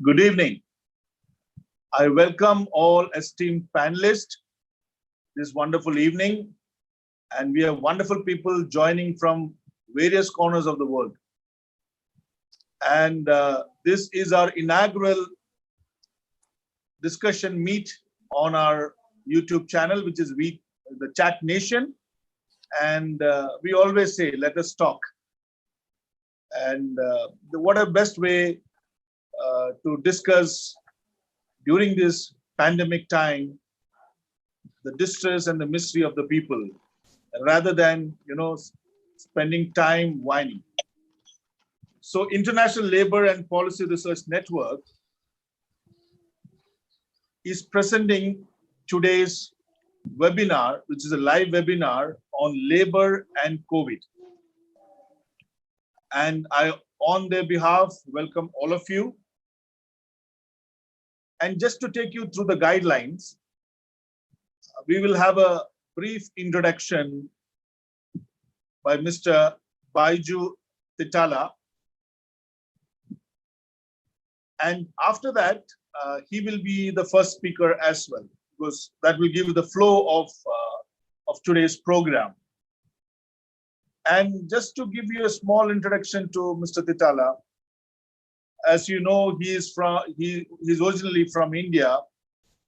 Good evening. I welcome all esteemed panelists this wonderful evening, and we have wonderful people joining from various corners of the world. And this is our inaugural discussion meet on our YouTube channel, which is the Chat Nation. And we always say, let us talk. And what a best way to discuss during this pandemic time the distress and the misery of the people, rather than spending time whining. So International Labour and Policy Research Network is presenting today's webinar, which is a live webinar on labor and COVID. And I, on their behalf, welcome all of you. And just to take you through the guidelines, we will have a brief introduction by Mr. Baiju Thittala. And after that, he will be the first speaker as well, because that will give you the flow of today's program. And just to give you a small introduction to Mr. Thittala, as you know, he's originally from India,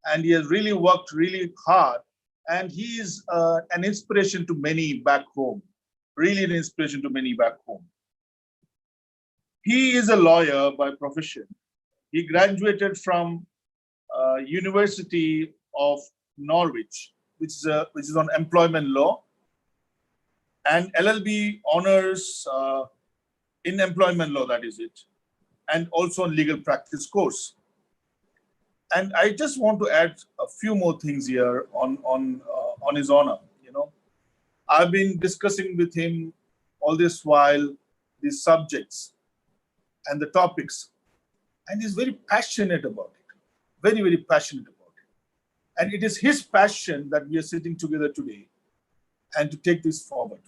and he has really worked really hard, and he is an inspiration to many back home, really an inspiration to many back home. He is a lawyer by profession. He graduated from University of Norwich, which is on employment law, and LLB honors in employment law, that is it, and also on legal practice course. And I just want to add a few more things here on his honor. I've been discussing with him all this while these subjects and the topics, and he's very passionate about it, very, very passionate about it. And it is his passion that we are sitting together today and to take this forward.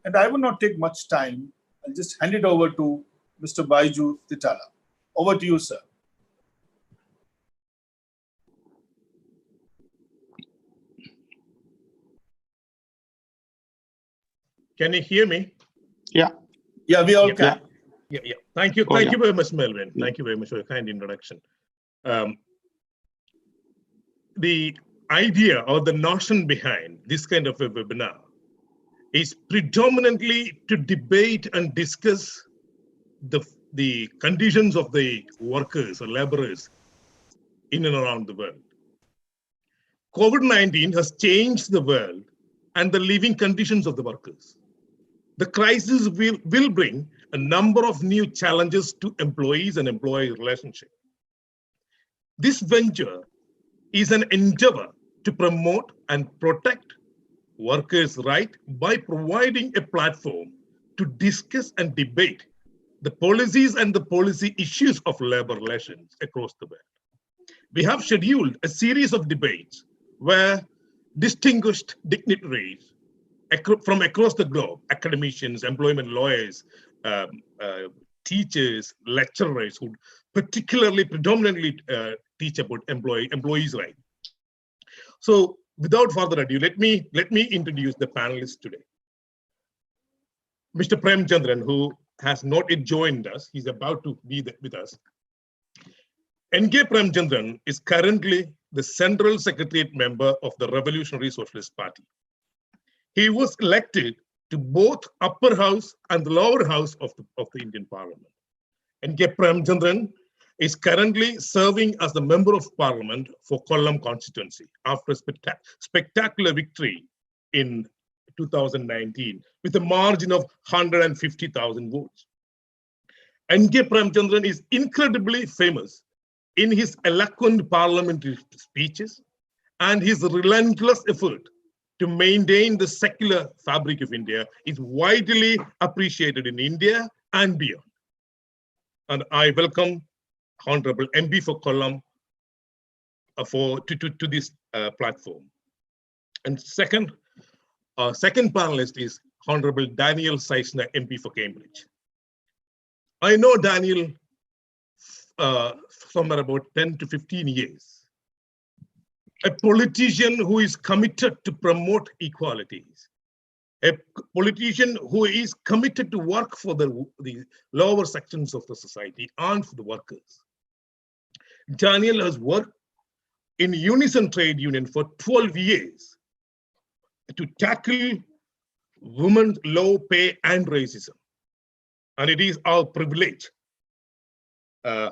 And I will not take much time. I'll just hand it over to Mr. Baiju Thittala. Over to you, sir. Can you hear me? Yeah. Yeah, we all can. Yeah. Thank you. Thank you very much, Melvin. Thank you very much for your kind introduction. The idea or the notion behind this kind of a webinar is predominantly to debate and discuss the conditions of the workers or laborers in and around the world. COVID-19 has changed the world and the living conditions of the workers. The crisis will bring a number of new challenges to employees and employee relationship. This venture is an endeavor to promote and protect workers' rights by providing a platform to discuss and debate the policies and the policy issues of labor relations across the world. We have scheduled a series of debates where distinguished dignitaries from across the globe, academicians, employment lawyers, teachers, lecturers who predominantly teach about employees' rights. So without further ado, let me introduce the panelists today. Mr. Preamachandran, who has not yet joined us, he's about to be with us. N.K. Preamachandran is currently the Central Secretariat member of the Revolutionary Socialist Party. He was elected to both upper house and the lower house of the Indian Parliament. N.K. Preamachandran is currently serving as the Member of Parliament for Kollam constituency after a spectacular victory in 2019 with a margin of 150,000 votes. N.K. Preamachandran is incredibly famous in his eloquent parliamentary speeches and his relentless effort to maintain the secular fabric of India is widely appreciated in India and beyond. And I welcome Honorable MP for Kollam to this platform. And second panelist is Honorable Daniel Zeichner, MP for Cambridge. I know Daniel somewhere about 10 to 15 years. A politician who is committed to promote equalities. A politician who is committed to work for the lower sections of the society and for the workers. Daniel has worked in Unison Trade Union for 12 years to tackle women's low pay and racism. And it is our privilege to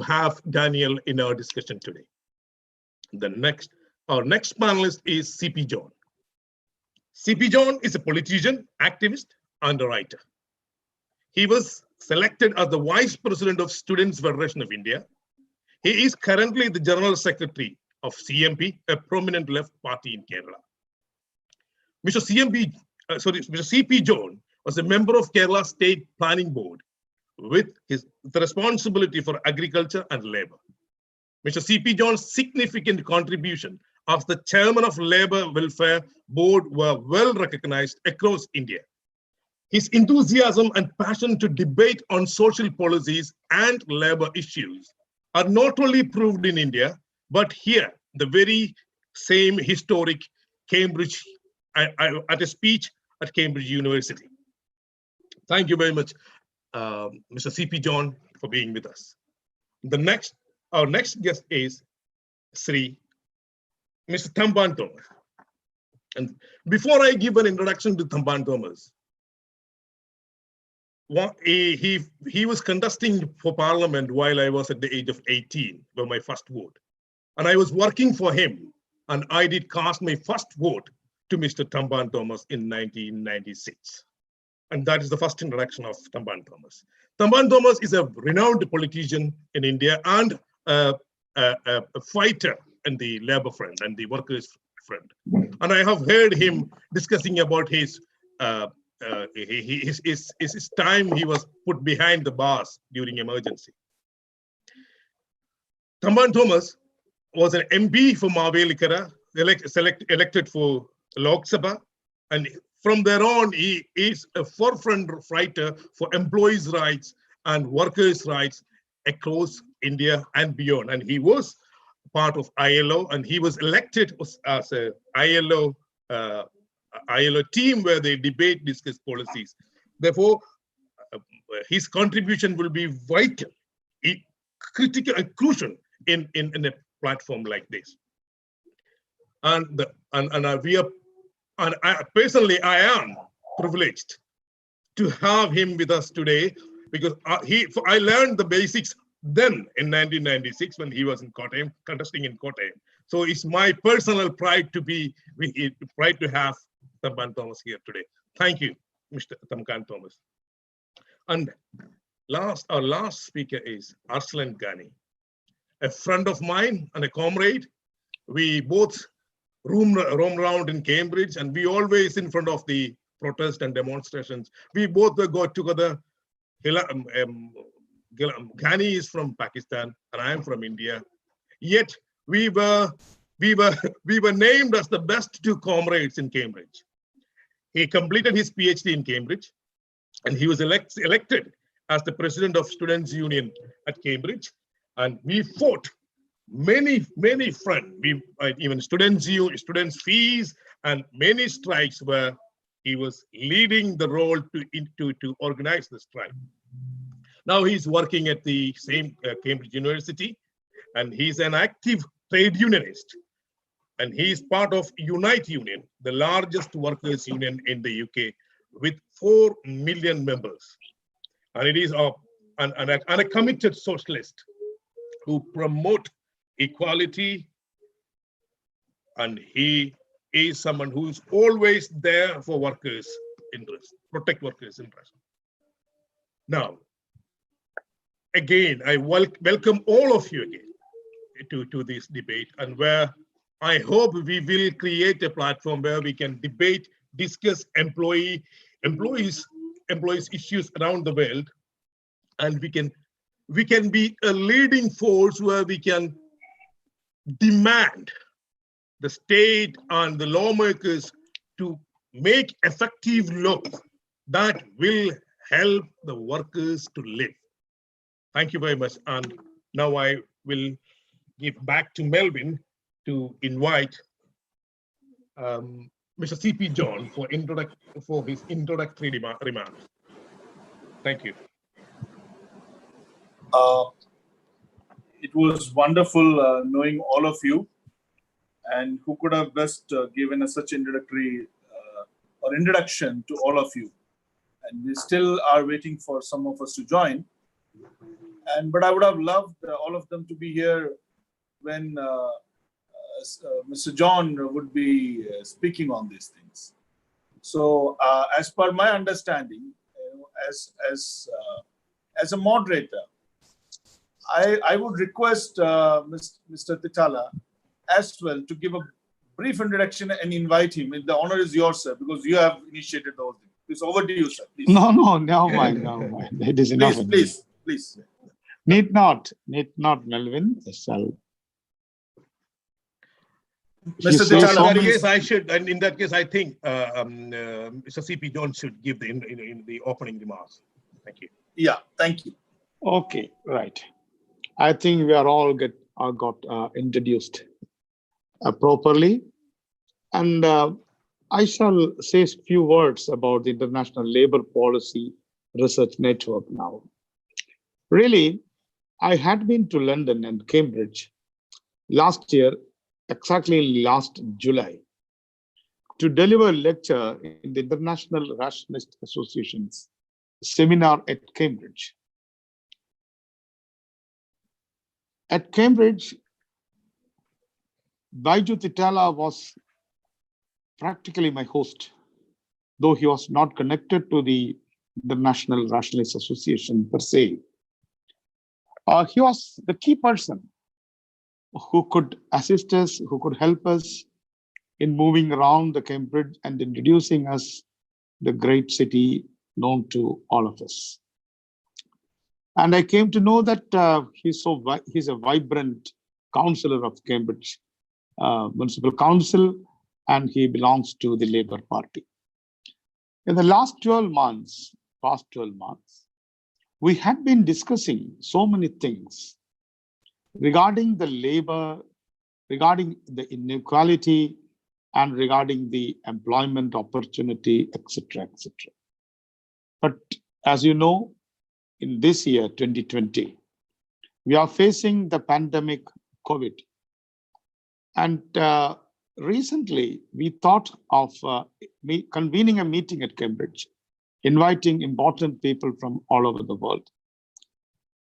have Daniel in our discussion today. Our next panelist is CP John. CP John is a politician, activist, and a writer. He was selected as the Vice President of Students' Federation of India. He is currently the General Secretary of CMP, a prominent left party in Kerala. Mr. CP John was a member of Kerala State Planning Board with the responsibility for agriculture and labor. Mr. CP John's significant contribution as the chairman of Labour Welfare Board were well recognized across India. His enthusiasm and passion to debate on social policies and labor issues are not only proved in India, but here, the very same historic Cambridge, at a speech at Cambridge University. Thank you very much, Mr. CP John, for being with us. Our next guest is Mr. Thampan Thomas. And before I give an introduction to Thampan Thomas, he was contesting for parliament while I was at the age of 18, for my first vote. And I was working for him, and I did cast my first vote to Mr. Thampan Thomas in 1996. And that is the first introduction of Thampan Thomas. Thampan Thomas is a renowned politician in India and a fighter in the labor front and the workers front. And I have heard him discussing about his time he was put behind the bars during emergency. Thampan Thomas was an MP for Mavelikara, elected for Lok Sabha, and from there on, he is a forefront fighter for employees' rights and workers' rights across India and beyond. And he was part of ILO, and he was elected as a ILO team where they debate, discuss policies. Therefore, his contribution will be vital, critical, and crucial in a platform like this. And personally, I am privileged to have him with us today because I learned the basics then in 1996 when he was in Kottayam, contesting in Kottayam. So it's my personal pride to have Thampan Thomas here today. Thank you, Mr. Thampan Thomas. And our last speaker is Arslan Ghani, a friend of mine and a comrade. We both roam around in Cambridge, and we always in front of the protests and demonstrations. We both go together. Ghani is from Pakistan, and I am from India. Yet we were named as the best two comrades in Cambridge. He completed his PhD in Cambridge, and he was elected as the president of Students' Union at Cambridge. And we fought many fronts, even students' fees and many strikes where he was leading the role to organize the strike. Now he's working at the same Cambridge University, and he's an active trade unionist. And he's part of Unite Union, the largest workers' union in the UK, with 4 million members. And it is a committed socialist who promote equality, and he is someone who is always there for workers' interests, protect workers' interests. Now, again, I welcome all of you again to this debate, and where I hope we will create a platform where we can debate, discuss employees issues around the world, and we can be a leading force where we can demand the state and the lawmakers to make effective laws that will help the workers to live. Thank you very much. And now I will give back to Melvin to invite Mr. C.P. John for his introductory remarks. Thank you. It was wonderful knowing all of you, and who could have best given us such introduction to all of you. And we still are waiting for some of us to join. But I would have loved all of them to be here when Mr. John would be speaking on these things. So, as per my understanding, as a moderator, I would request Mr. Thittala as well to give a brief introduction and invite him. The honor is yours, sir, because you have initiated those things. Please, over to you, sir. Please. No, never mind. It is enough. Please. Need not, Melvin. Mr. In Thittala, that case, I should, and in that case, I think Mr. C.P. John should give the opening remarks. Thank you. Yeah, thank you. Okay, right. I think we are all got introduced properly, and I shall say a few words about the International Labour Policy Research Network now. Really, I had been to London and Cambridge last year, exactly last July, to deliver a lecture in the International Rationalist Association's seminar at Cambridge. At Cambridge, Baiju Thittala was practically my host, though he was not connected to the International Rationalist Association per se. He was the key person who could assist us, who could help us in moving around the Cambridge and introducing us the great city known to all of us. And I came to know that he's a vibrant councillor of Cambridge Municipal Council, and he belongs to the Labour Party. In the last 12 months, we had been discussing so many things regarding the labor, regarding the inequality, and regarding the employment opportunity, etc., etc. But as you know, in this year, 2020, we are facing the pandemic COVID. And recently, we thought of convening a meeting at Cambridge, inviting important people from all over the world.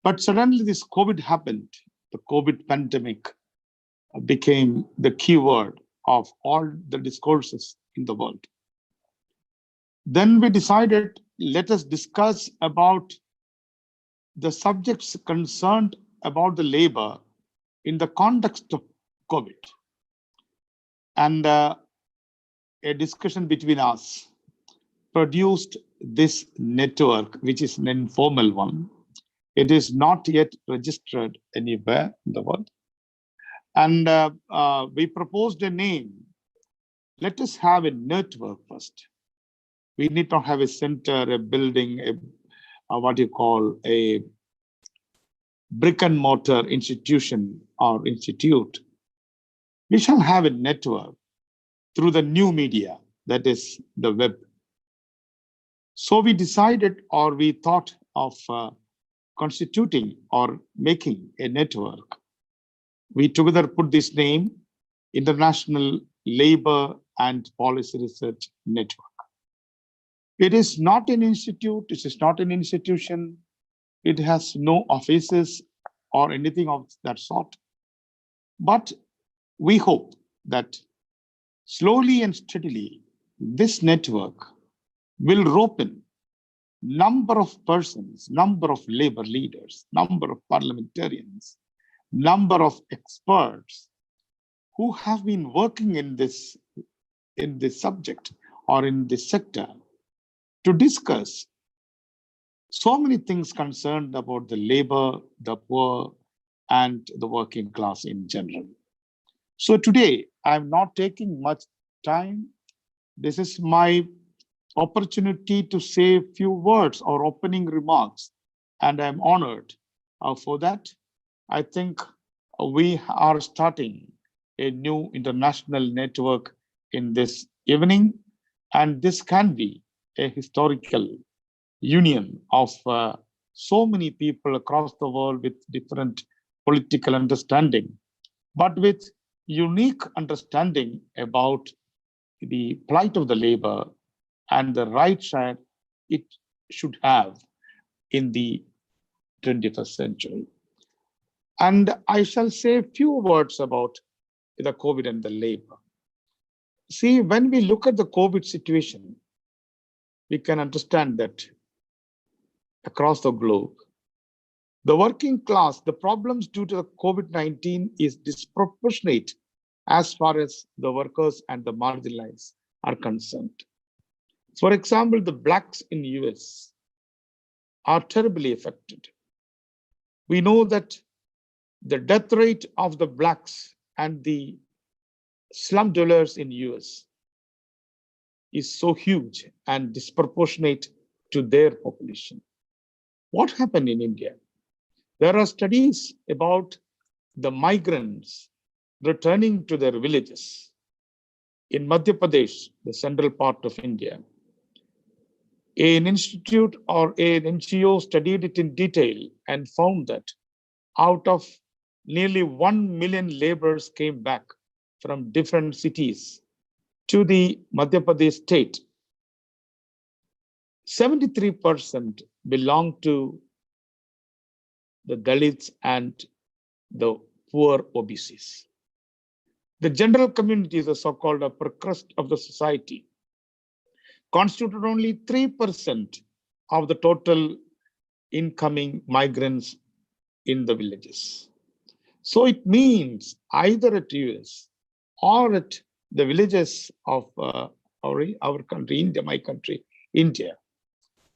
But suddenly this COVID happened. The COVID pandemic became the key word of all the discourses in the world. Then we decided, let us discuss about the subjects concerned about the labor in the context of COVID. And a discussion between us produced this network, which is an informal one. It is not yet registered anywhere in the world. And we proposed a name. Let us have a network first. We need not have a center, a building, what you call a brick and mortar institution or institute. We shall have a network through the new media, that is the web. So we decided, or we thought of constituting or making a network. We together put this name, International Labour and Policy Research Network. It is not an institute, it is not an institution, it has no offices or anything of that sort. But we hope that slowly and steadily, this network will rope in number of persons, number of labor leaders, number of parliamentarians, number of experts who have been working in this subject or in this sector to discuss so many things concerned about the labor, the poor, and the working class in general. So today, I'm not taking much time. This is my opportunity to say a few words or opening remarks, and I'm honored for that. I think we are starting a new international network in this evening, and this can be a historical union of so many people across the world with different political understanding, but with unique understanding about the plight of the labor and the rights that it should have in the 21st century. And I shall say a few words about the COVID and the labor. See, when we look at the COVID situation, we can understand that across the globe, the working class, the problems due to the COVID-19 is disproportionate as far as the workers and the marginalized are concerned. For example, the blacks in US are terribly affected. We know that the death rate of the blacks and the slum dwellers in US is so huge and disproportionate to their population. What happened in India? There are studies about the migrants returning to their villages. In Madhya Pradesh, the central part of India, an institute or an NGO studied it in detail and found that out of nearly 1 million laborers came back from different cities to the Madhya Pradesh state, 73% belong to the Dalits and the poor OBCs. The general community, the so-called upper crust of the society, constituted only 3% of the total incoming migrants in the villages. So it means either at US or at the villages of our country, India, my country, India,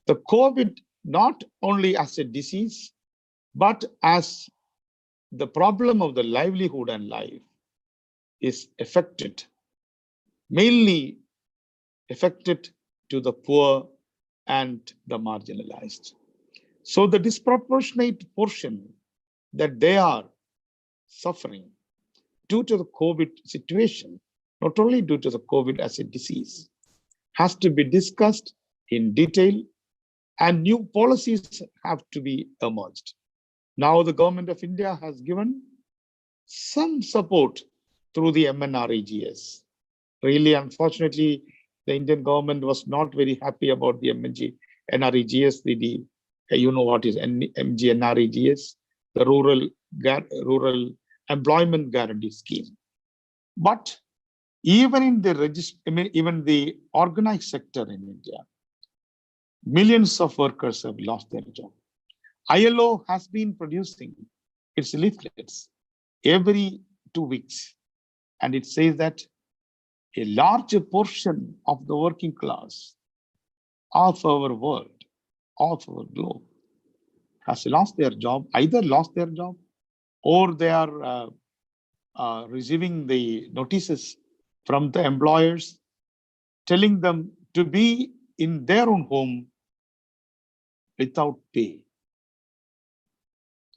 the COVID not only as a disease, but as the problem of the livelihood and life is affected, mainly affected to the poor and the marginalized. So the disproportionate portion that they are suffering due to the COVID situation, not only due to the COVID as a disease, has to be discussed in detail, and new policies have to be emerged. Now the government of India has given some support through the MNREGS. Really, unfortunately, the Indian government was not very happy about the NREGS, you know what is MGNREGS, the rural employment guarantee scheme. But even in the organized sector in India, millions of workers have lost their job. ILO has been producing its leaflets every 2 weeks, and it says that a large portion of the working class of our world, of our globe, has lost their job, either lost their job or they are receiving the notices from the employers telling them to be in their own home without pay.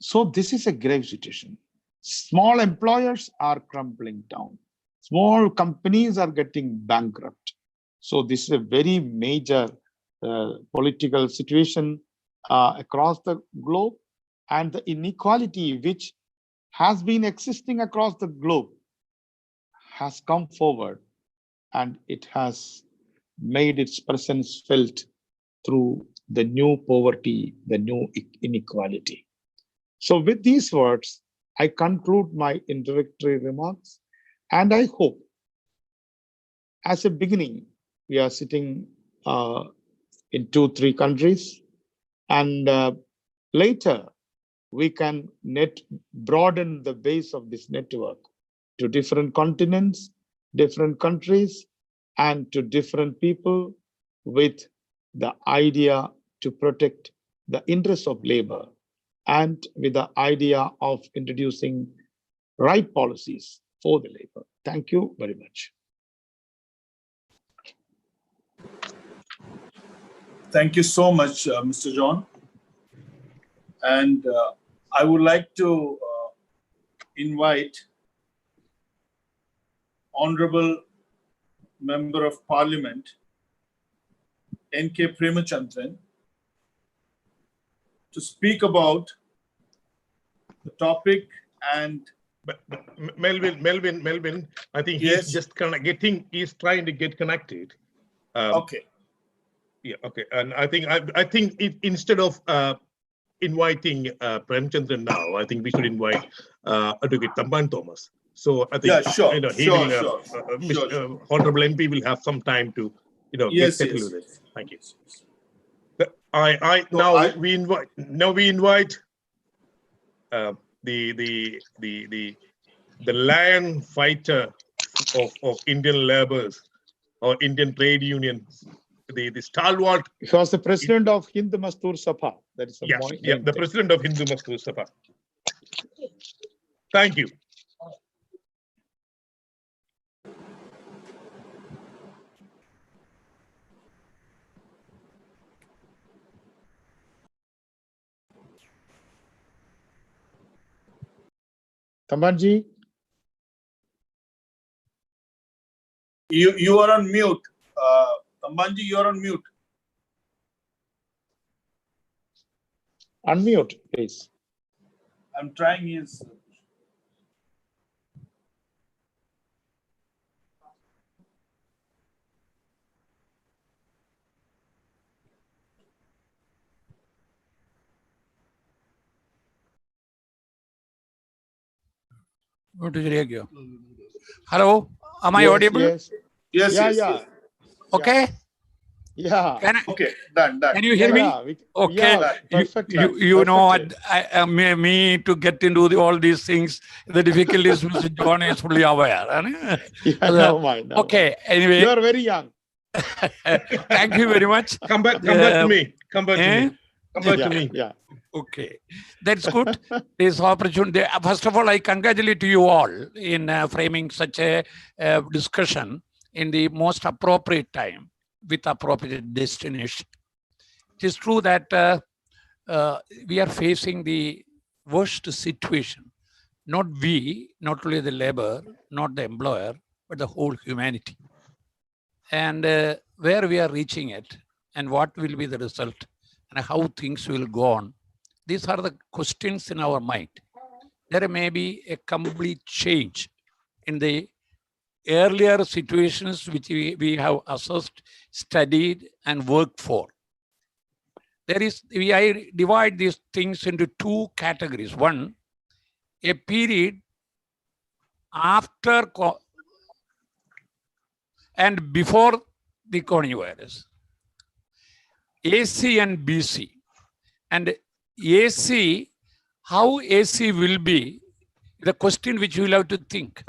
So this is a grave situation. Small employers are crumbling down. Small companies are getting bankrupt. So this is a very major political situation across the globe, and the inequality which has been existing across the globe has come forward, and it has made its presence felt through the new poverty, the new inequality. So with these words, I conclude my introductory remarks, and I hope as a beginning, we are sitting in 2-3 countries, and later we can broaden the base of this network to different continents, different countries, and to different people with the idea to protect the interests of labor and with the idea of introducing right policies for the labor. Thank you very much. Thank you so much, Mr. John. And I would like to invite Honorable Member of Parliament, N.K. Preamachandran, to speak about the topic. And But Melvin, I think Yes. he's just he's trying to get connected. okay, Yeah, okay. And I think instead of inviting Premchandran now, I think we should invite Advocate Thampan Thomas. So I think yeah, sure, he sure, will, sure. Honorable MP will have some time to get Yes, settled yes. with it. Thank you. So We invite the lion fighter of Indian laborers or Indian trade unions, the stalwart. He was the president of Hindu Mazdoor Sabha. That is a Yeah, main the thing. president of Hindu Mazdoor Sabha. Thank you. Thampanji, you are on mute. Thampanji, you are on mute. unmute, please. I'm trying his. Hello, am I Yes, audible? Yes. Yes, Yeah, yes, yeah. yes. Okay. Yeah. Okay, done. Can you hear me? Yeah, Okay. yeah, perfect. You know, perfectly. me to get into all these things, the difficulties Mr. John is fully aware. Yeah, no mind. Okay. Anyway, You are very young. thank you very much. Come back to me. Come back to Eh? me. Come back Yeah, to me. yeah. Okay, that's good. This opportunity. First of all, I congratulate you all in framing such a discussion in the most appropriate time with appropriate destination. It is true that we are facing the worst situation. Not we, not only the labor, not the employer, but the whole humanity. And where we are reaching it, and what will be the result, and how things will go on. These are the questions in our mind. There may be a complete change in the earlier situations which we have assessed, studied, and worked for. I divide these things into two categories. One, a period after and before the coronavirus. AC and BC. And AC, how AC will be, the question which we will have to think.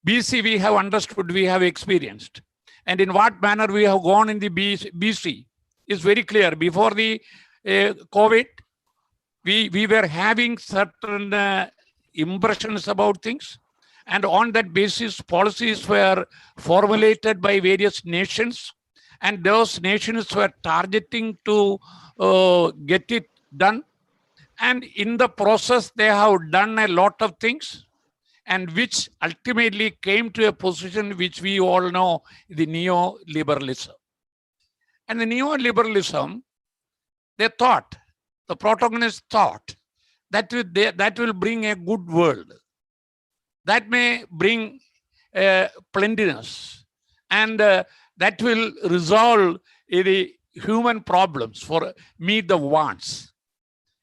BC we have understood, we have experienced. And in what manner we have gone in the BC is very clear. Before the COVID, we were having certain impressions about things. And on that basis, policies were formulated by various nations. And those nations were targeting to get it done. And in the process, they have done a lot of things, and which ultimately came to a position which we all know, the neoliberalism. And the neoliberalism, they thought, the protagonists thought, that will bring a good world. That may bring plentiness, and that will resolve the human problems for meet the wants.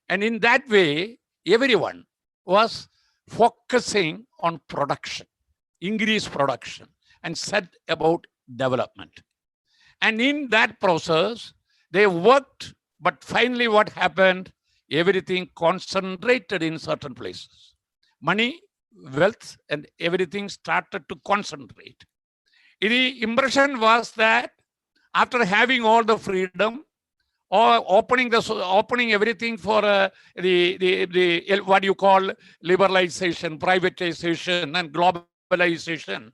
And in that way, everyone was focusing on production, increased production, and said about development. And in that process, they worked, but finally what happened? Everything concentrated in certain places. Money, wealth, and everything started to concentrate. The impression was that after having all the freedom, or opening everything for the what you call liberalization, privatization, and globalization,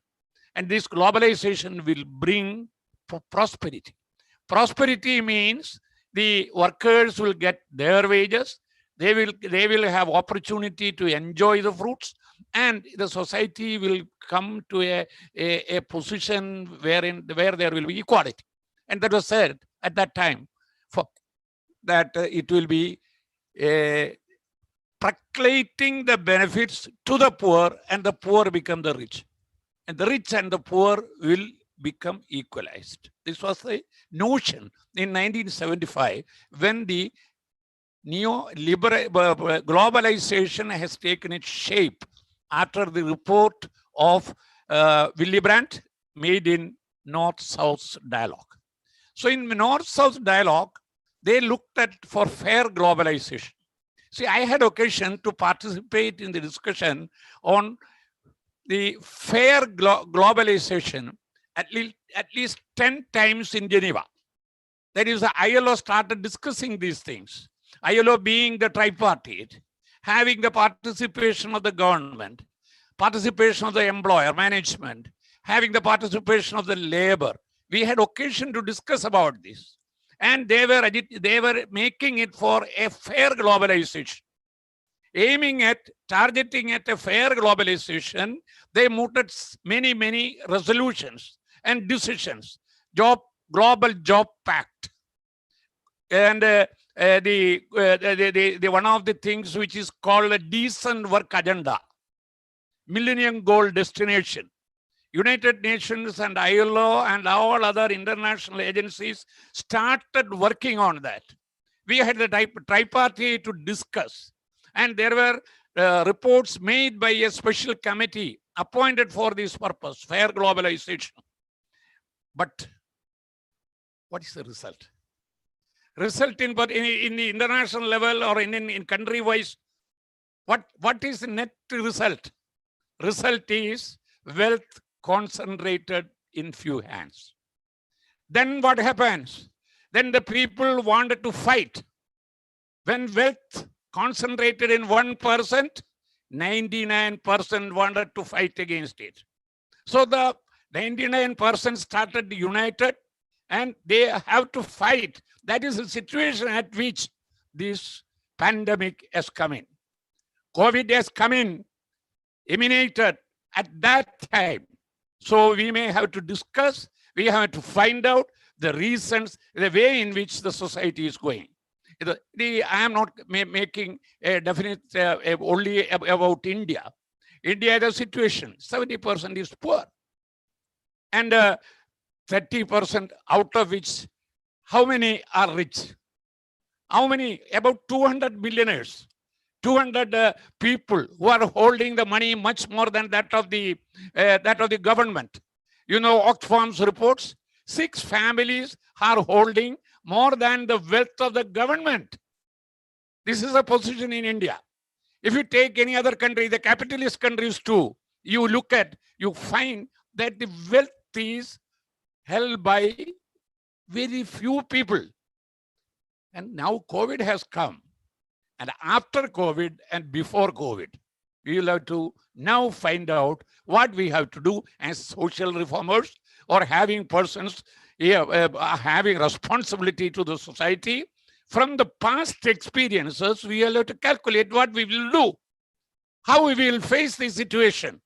and this globalization will bring prosperity. Prosperity means the workers will get their wages. They will have opportunity to enjoy the fruits, and the society will come to a position where there will be equality. And that was said at that time that it will be percolating the benefits to the poor, and the poor become the rich. And the rich and the poor will become equalized. This was the notion in 1975 when the globalization has taken its shape after the report of Willy Brandt made in North-South dialogue. So in North-South dialogue, they looked at for fair globalization. See, I had occasion to participate in the discussion on the fair globalization at least 10 times in Geneva. That is, the ILO started discussing these things. ILO being the tripartite, having the participation of the government, participation of the employer, management, having the participation of the labor. We had occasion to discuss about this. And they were making it for a fair globalization. Aiming at, targeting at a fair globalization, they mooted many resolutions and decisions. Global Job Pact. And the one of the things which is called a decent work agenda. Millennium Goal Destination. United Nations and ILO and all other international agencies started working on that. We had the tripartite to discuss, and there were reports made by a special committee appointed for this purpose, fair globalization. But what is the result? Result in the international level or in country-wise, what is the net result? Result is wealth concentrated in few hands. Then what happens? Then the people wanted to fight. When wealth concentrated in 1%, 99% wanted to fight against it. So the 99% started united and they have to fight. That is the situation at which this pandemic has come in. COVID has come in, emanated at that time. So we may have to discuss, we have to find out the reasons, the way in which the society is going. I am not making a definite only about India. India has a situation, 70% is poor. And 30% out of which, how many are rich? How many? About 200 billionaires. 200 people who are holding the money much more than that of the government. You know, Oxfam's reports, 6 families are holding more than the wealth of the government. This is a position in India. If you take any other country, the capitalist countries too, you look at, you find that the wealth is held by very few people. And now COVID has come. And after COVID and before COVID, we will have to now find out what we have to do as social reformers or having persons having responsibility to the society. From the past experiences, we will have to calculate what we will do, how we will face the situation.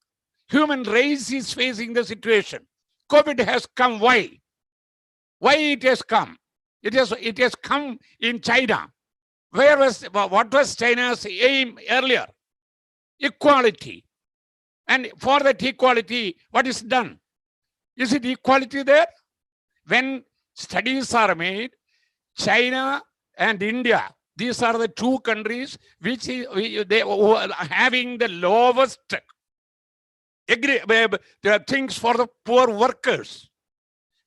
Human race is facing the situation. COVID has come. Why? Why it has come? It has come in China. What was China's aim earlier? Equality. And for that equality, what is done? Is it equality there? When studies are made, China and India, these are the 2 countries which they are having the lowest things for the poor workers.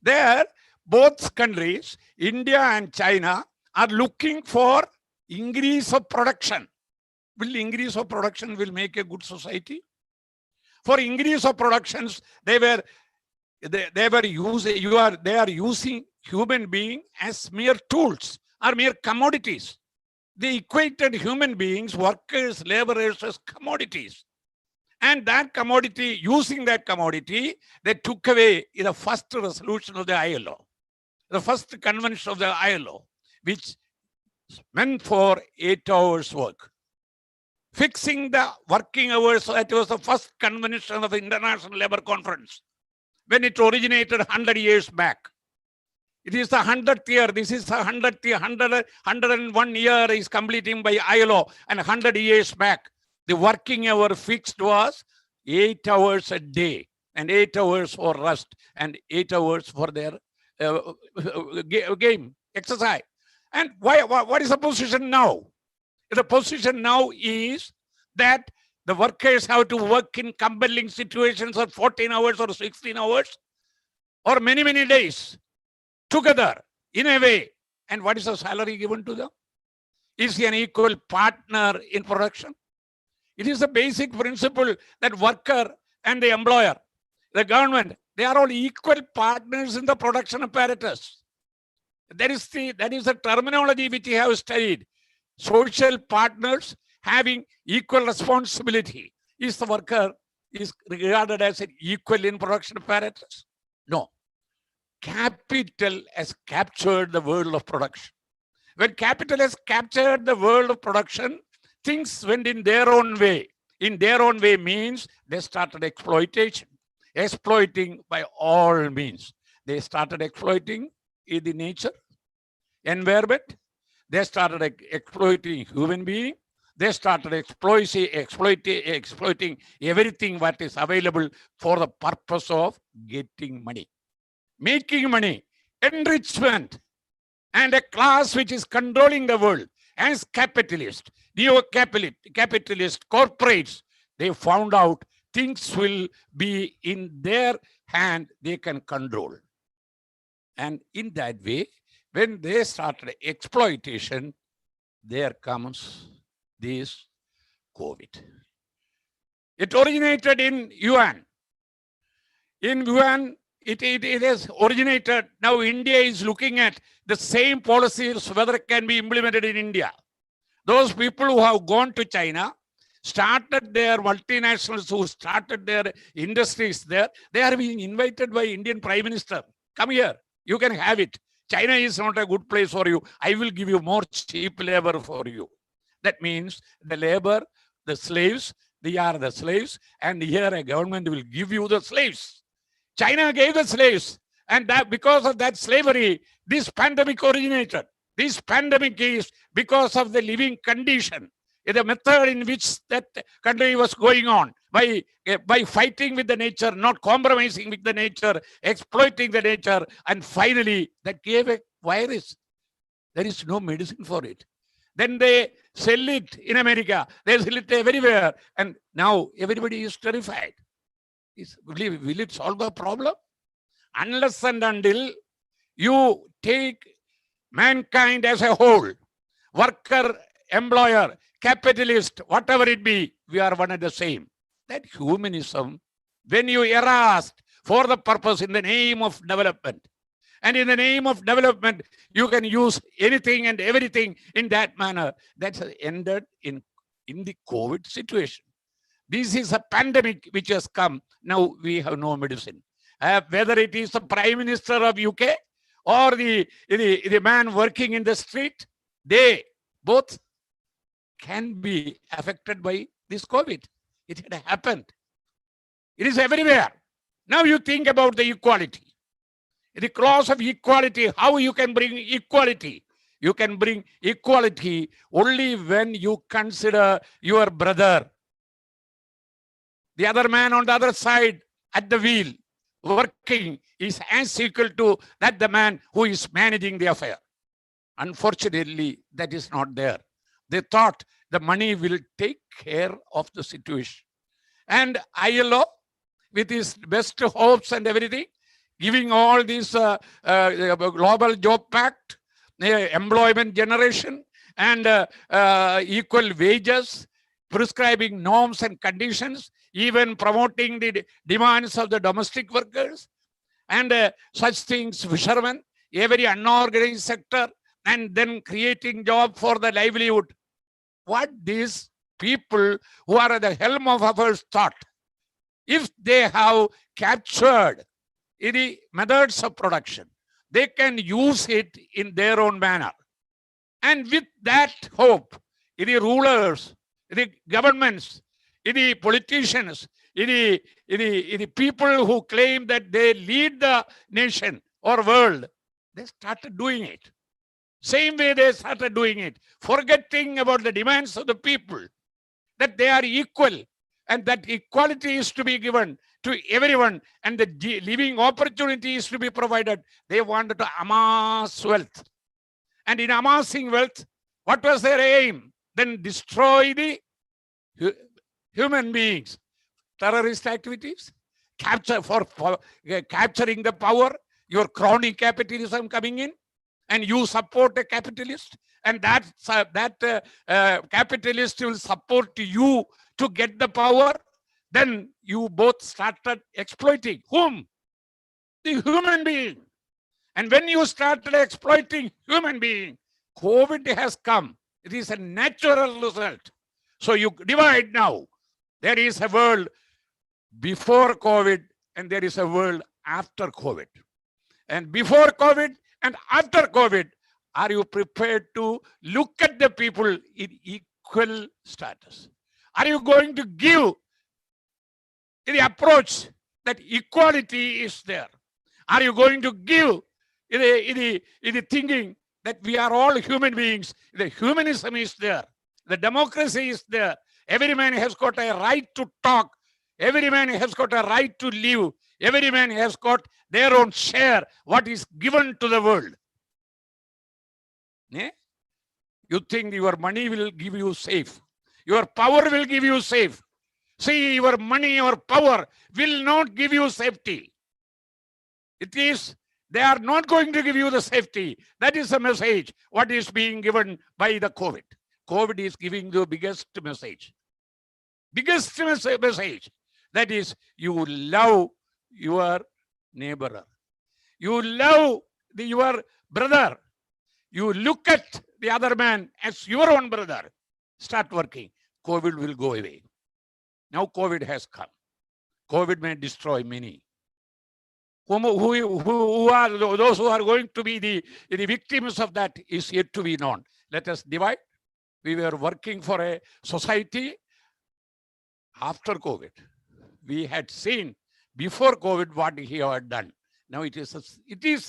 There, both countries, India and China, are looking for increase of production. Will increase of production will make a good society? For increase of productions, they are using human being as mere tools or mere commodities. They equated human beings, workers, laborers as commodities. And that commodity, using that commodity, they took away the first resolution of the ILO. the first convention of the ILO, which meant for 8 hours work. Fixing the working hours, that was the first convention of the International Labour Conference when it originated 100 years back. It is the 100th year. This is the 100th year. 101 year is completing by ILO, and 100 years back, the working hour fixed was 8 hours a day, and 8 hours for rest, and 8 hours for their game, exercise. And what is the position now? The position now is that the workers have to work in compelling situations of 14 hours or 16 hours or many, many days together in a way. And what is the salary given to them? Is he an equal partner in production? It is the basic principle that worker and the employer, the government, they are all equal partners in the production apparatus. That is the terminology which we have studied. Social partners having equal responsibility. Is the worker is regarded as an equal in production apparatus? No. Capital has captured the world of production. When capital has captured the world of production, things went in their own way. In their own way means they started exploitation. Exploiting by all means. They started exploiting in the nature, environment. They started exploiting human being. They started exploiting everything what is available for the purpose of getting money, making money, enrichment, and a class which is controlling the world as capitalist, neo-capitalist corporates. They found out things will be in their hand, they can control. And in that way, when they started exploitation, there comes this COVID. It originated in Yuan. In Yuan, it has originated. Now India is looking at the same policies, whether it can be implemented in India. Those people who have gone to China, started their multinationals, who started their industries there, they are being invited by Indian Prime Minister. Come here, you can have it. China is not a good place for you. I will give you more cheap labor for you. That means the labor, the slaves, they are the slaves, and here a government will give you the slaves. China gave the slaves, and that because of that slavery, this pandemic originated. This pandemic is because of the living condition, the method in which that country was going on, by fighting with the nature, not compromising with the nature, exploiting the nature, and finally that gave a virus. There is no medicine for it. Then they sell it in America, they sell it everywhere, and now everybody is terrified. Will it solve the problem? Unless and until you take mankind as a whole, worker, employer, capitalist, whatever it be, we are one and the same. That humanism, when you asked for the purpose in the name of development, and in the name of development, you can use anything and everything in that manner, that's ended in the COVID situation. This is a pandemic which has come. Now we have no medicine. Whether it is the Prime Minister of UK or the man working in the street, they both can be affected by this COVID. It had happened. It is everywhere. Now you think about the equality. The clause of equality, how you can bring equality? You can bring equality only when you consider your brother, the other man on the other side at the wheel, working, is as equal to that the man who is managing the affair. Unfortunately, that is not there. They thought the money will take care of the situation. And ILO, with his best hopes and everything, giving all these global job pact, employment generation, and equal wages, prescribing norms and conditions, even promoting the demands of the domestic workers, and such things, fishermen, every unorganized sector, and then creating job for the livelihood. What these people who are at the helm of affairs thought, if they have captured the methods of production, they can use it in their own manner. And with that hope, the rulers, the governments, the politicians, the people who claim that they lead the nation or world, they started doing it. Same way they started doing it, forgetting about the demands of the people, that they are equal and that equality is to be given to everyone and the living opportunity is to be provided. They wanted to amass wealth. And in amassing wealth, what was their aim? Then destroy the human beings. Terrorist activities, capturing the power, your crony capitalism coming in, and you support a capitalist, and that capitalist will support you to get the power. Then you both started exploiting whom? The human being. And when you started exploiting human being, COVID has come. It is a natural result. So you divide now. There is a world before COVID and there is a world after COVID. And before COVID and after COVID, are you prepared to look at the people in equal status? Are you going to give the approach that equality is there? Are you going to give the thinking that we are all human beings? The humanism is there. The democracy is there. Every man has got a right to talk. Every man has got a right to live. Every man has got their own share, what is given to the world. Yeah? You think your money will give you safe. Your power will give you safe. See, your money or power will not give you safety. It is, they are not going to give you the safety. That is the message, what is being given by the COVID. COVID is giving the biggest message. Biggest message. That is, you love your neighbor. You love your brother. You look at the other man as your own brother. Start working. COVID will go away. Now COVID has come. COVID may destroy many. Who are those who are going to be the victims of that is yet to be known. Let us divide. We were working for a society after COVID. We had seen before COVID what he had done. Now it is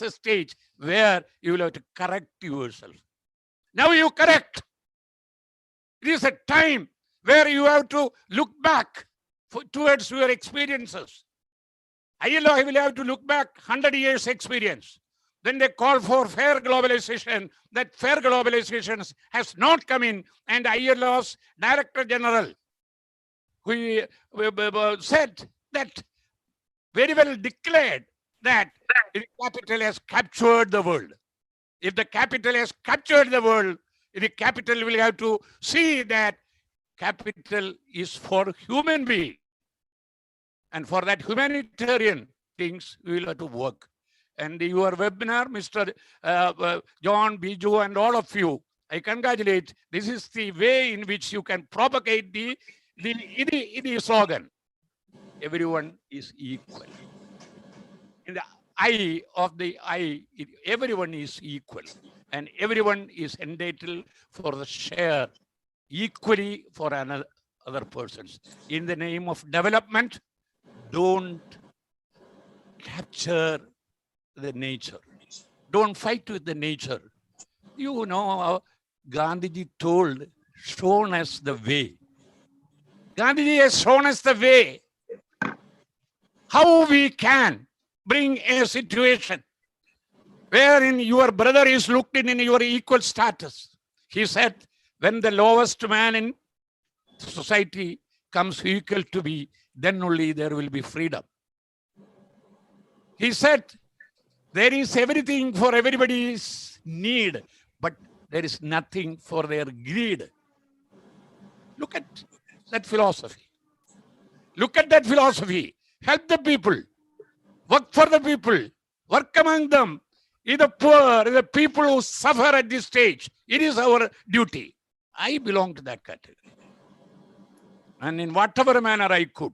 a stage where you will have to correct yourself. Now you correct. It is a time where you have to look back towards your experiences. I will have to look back 100 years experience. Then they call for fair globalization. That fair globalization has not come in. And ILO's Director General, who said that, very well declared that the capital has captured the world. If the capital has captured the world, the capital will have to see that capital is for human being. And for that humanitarian things, we will have to work. And your webinar, Mr. John, Baiju, and all of you, I congratulate. This is the way in which you can propagate the slogan. Everyone is equal. In the eye of the eye, everyone is equal. And everyone is entitled for the share equally for other persons. In the name of development, don't capture the nature. Don't fight with the nature. You know, Gandhiji shown us the way. Gandhiji has shown us the way. How we can bring a situation wherein your brother is looked in your equal status. He said, when the lowest man in society comes equal to me, then only there will be freedom. He said, there is everything for everybody's need, but there is nothing for their greed. Look at that philosophy. Look at that philosophy. Help the people. Work for the people. Work among them. In the poor, in the people who suffer at this stage. It is our duty. I belong to that category. And in whatever manner I could.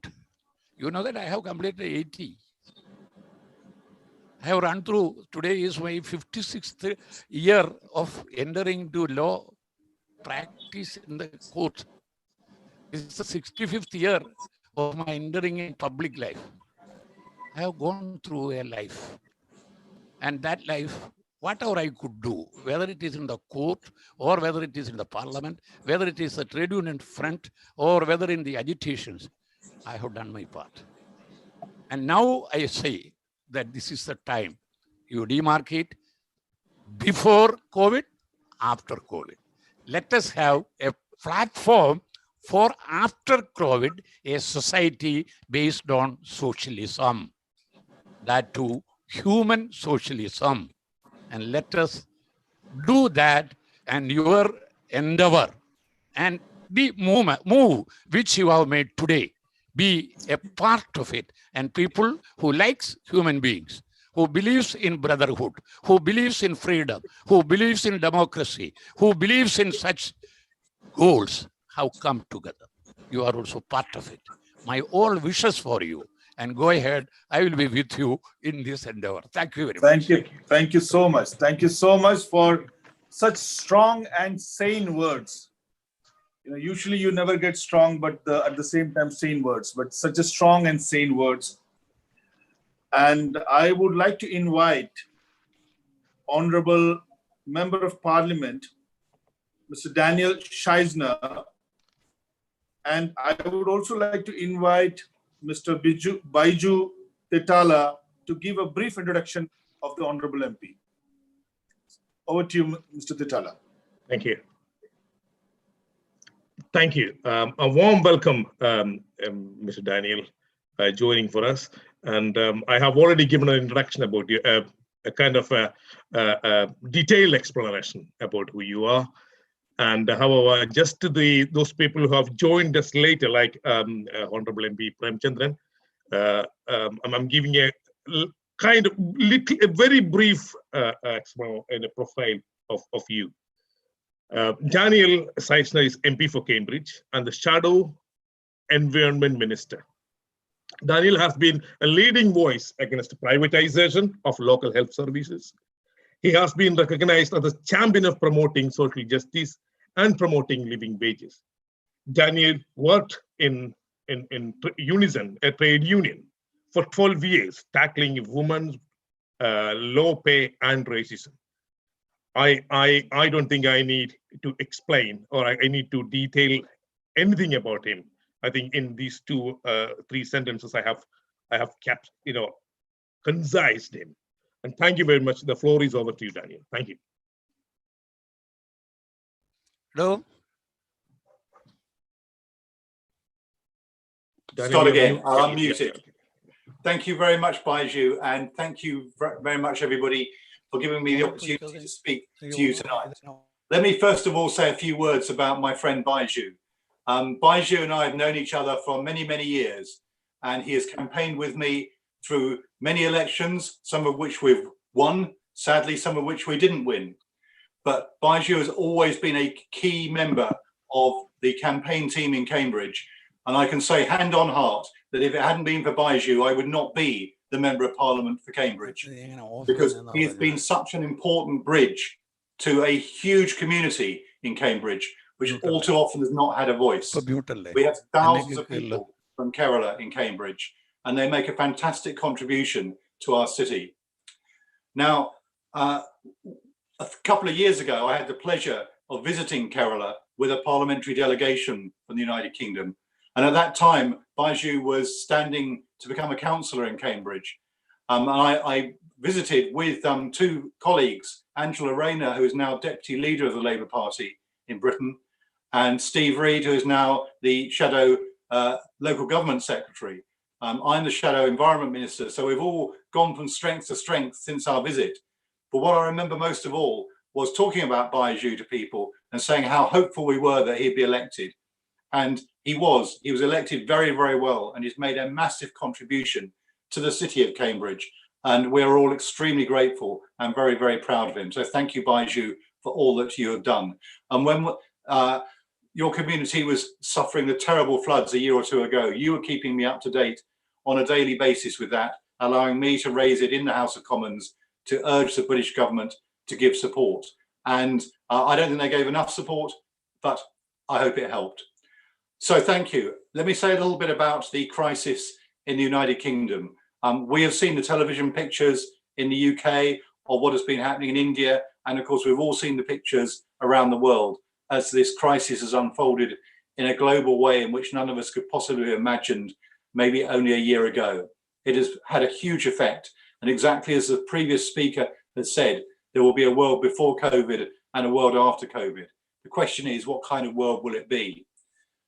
You know that I have completed 80. I have run through, today is my 56th year of entering into law practice in the court. It's the 65th year of my entering in public life. I have gone through a life. And that life, whatever I could do, whether it is in the court or whether it is in the parliament, whether it is the trade union front or whether in the agitations, I have done my part. And now I say that this is the time you demarcate before COVID, after COVID. Let us have a platform for after COVID, a society based on socialism, that too human socialism. And let us do that, and your endeavor and the move which you have made today, be a part of it. And people who likes human beings, who believes in brotherhood, who believes in freedom, who believes in democracy, who believes in such goals, have come together. You are also part of it. My all wishes for you, and go ahead. I will be with you in this endeavor. Thank you very much. Thank you. Thank you so much. Thank you so much for such strong and sane words. You know, usually you never get strong, but at the same time sane words, but such a strong and sane words. And I would like to invite Honorable Member of Parliament, Mr. Daniel Zeichner, and I would also like to invite Mr. Baiju Thittala to give a brief introduction of the Honorable MP. Over to you, Mr. Thittala. Thank you. Thank you. A warm welcome, Mr. Daniel, joining for us. And I have already given an introduction about you, a kind of a detailed explanation about who you are. And however, just to those people who have joined us later, like Honorable MP Preamachandran, I'm giving a kind of a very brief profile of you. Daniel Zeichner is MP for Cambridge and the Shadow Environment Minister. Daniel has been a leading voice against privatization of local health services. He has been recognized as a champion of promoting social justice and promoting living wages. Daniel worked in Unison, a trade union, for 12 years, tackling women's low pay and racism. I don't think I need to explain or I need to detail anything about him. I think in these three sentences I have kept, concised him. And thank you very much. The floor is over to you, Daniel. Thank you. Hello. Daniel, Start again. I'll unmute it. Thank you very much, Baiju, and thank you very much, everybody, for giving me the opportunity to speak to you tonight. Let me first of all say a few words about my friend Baiju. Baiju and I have known each other for many, many years, and he has campaigned with me through many elections, some of which we've won, sadly, some of which we didn't win. But Baiju has always been a key member of the campaign team in Cambridge. And I can say hand on heart that if it hadn't been for Baiju, I would not be the Member of Parliament for Cambridge, because he has been such an important bridge to a huge community in Cambridge, which all too often has not had a voice. We have thousands of people from Kerala in Cambridge, and they make a fantastic contribution to our city. Now, a couple of years ago, I had the pleasure of visiting Kerala with a parliamentary delegation from the United Kingdom. And at that time, Baiju was standing to become a councillor in Cambridge. And I visited with two colleagues, Angela Rayner, who is now Deputy Leader of the Labour Party in Britain, and Steve Reid, who is now the Shadow Local Government Secretary. I'm the Shadow Environment Minister, so we've all gone from strength to strength since our visit. But what I remember most of all was talking about Baiju to people and saying how hopeful we were that he'd be elected. And he was elected very, very well, and he's made a massive contribution to the city of Cambridge. And we're all extremely grateful and very, very proud of him. So thank you, Baiju, for all that you have done. And when your community was suffering the terrible floods a year or two ago, you were keeping me up to date on a daily basis with that. allowing me to raise it in the House of Commons to urge the British government to give support. And I don't think they gave enough support, but I hope it helped. So thank you. Let me say a little bit about the crisis in the United Kingdom. We have seen the television pictures in the UK of what has been happening in India. And of course, we've all seen the pictures around the world as this crisis has unfolded in a global way in which none of us could possibly have imagined maybe only a year ago. It has had a huge effect. And exactly as the previous speaker has said, there will be a world before COVID and a world after COVID. The question is, what kind of world will it be?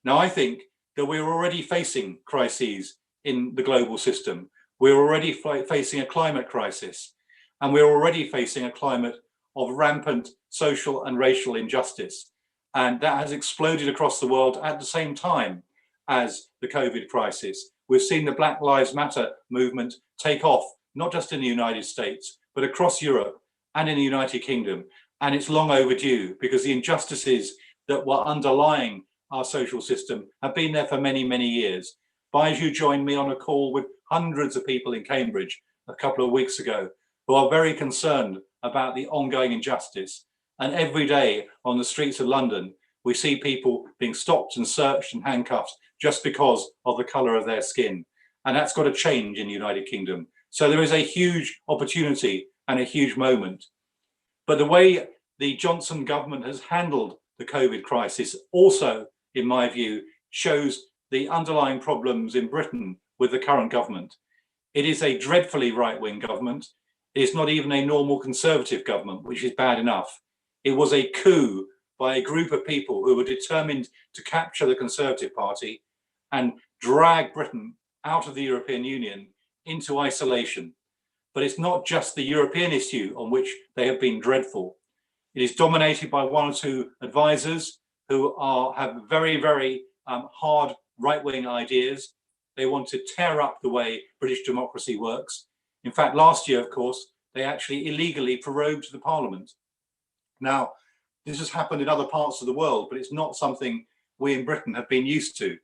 Now, I think that we're already facing crises in the global system. We're already facing a climate crisis, and we're already facing a climate of rampant social and racial injustice. And that has exploded across the world at the same time as the COVID crisis. We've seen the Black Lives Matter movement take off, not just in the United States, but across Europe and in the United Kingdom. And it's long overdue because the injustices that were underlying our social system have been there for many, many years. Baiju joined me on a call with hundreds of people in Cambridge a couple of weeks ago who are very concerned about the ongoing injustice. And every day on the streets of London, we see people being stopped and searched and handcuffed just because of the colour of their skin. And that's got to change in the United Kingdom. So there is a huge opportunity and a huge moment. But the way the Johnson government has handled the COVID crisis also, in my view, shows the underlying problems in Britain with the current government. It is a dreadfully right-wing government. It is not even a normal conservative government, which is bad enough. It was a coup by a group of people who were determined to capture the Conservative Party and drag Britain out of the European Union into isolation. But it's not just the European issue on which they have been dreadful. It is dominated by one or two advisors who have very, very hard right-wing ideas. They want to tear up the way British democracy works. In fact, last year, of course, they actually illegally prorogued the Parliament. Now, this has happened in other parts of the world, but it's not something we in Britain have been used to.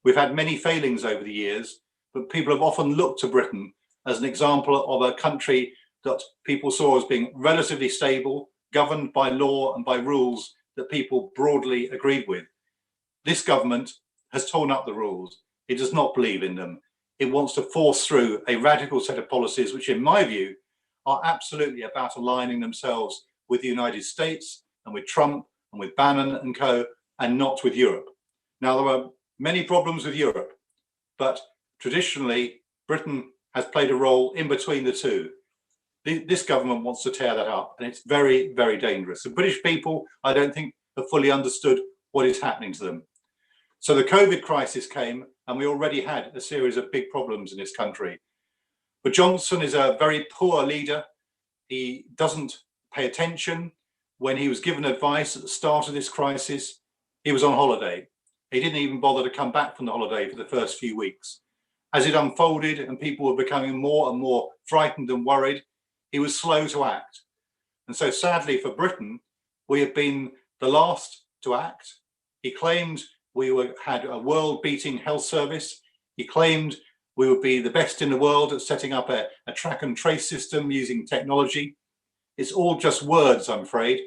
We've had many failings over the years, but people have often looked to Britain as an example of a country that people saw as being relatively stable, governed by law and by rules that people broadly agreed with. This government has torn up the rules. It does not believe in them. It wants to force through a radical set of policies, which in my view are absolutely about aligning themselves with the United States and with Trump and with Bannon and co, and not with Europe. Now, there are many problems with Europe, but traditionally Britain has played a role in between the two. This government wants to tear that up, and it's very, very dangerous. The British people, I don't think, have fully understood what is happening to them. So the COVID crisis came, and we already had a series of big problems in this country. But Johnson is a very poor leader. He doesn't pay attention. When he was given advice at the start of this crisis, he was on holiday. He didn't even bother to come back from the holiday for the first few weeks. As it unfolded and people were becoming more and more frightened and worried, he was slow to act. And so sadly for Britain, we have been the last to act. He claimed we had a world-beating health service. He claimed we would be the best in the world at setting up a track and trace system using technology. It's all just words, I'm afraid.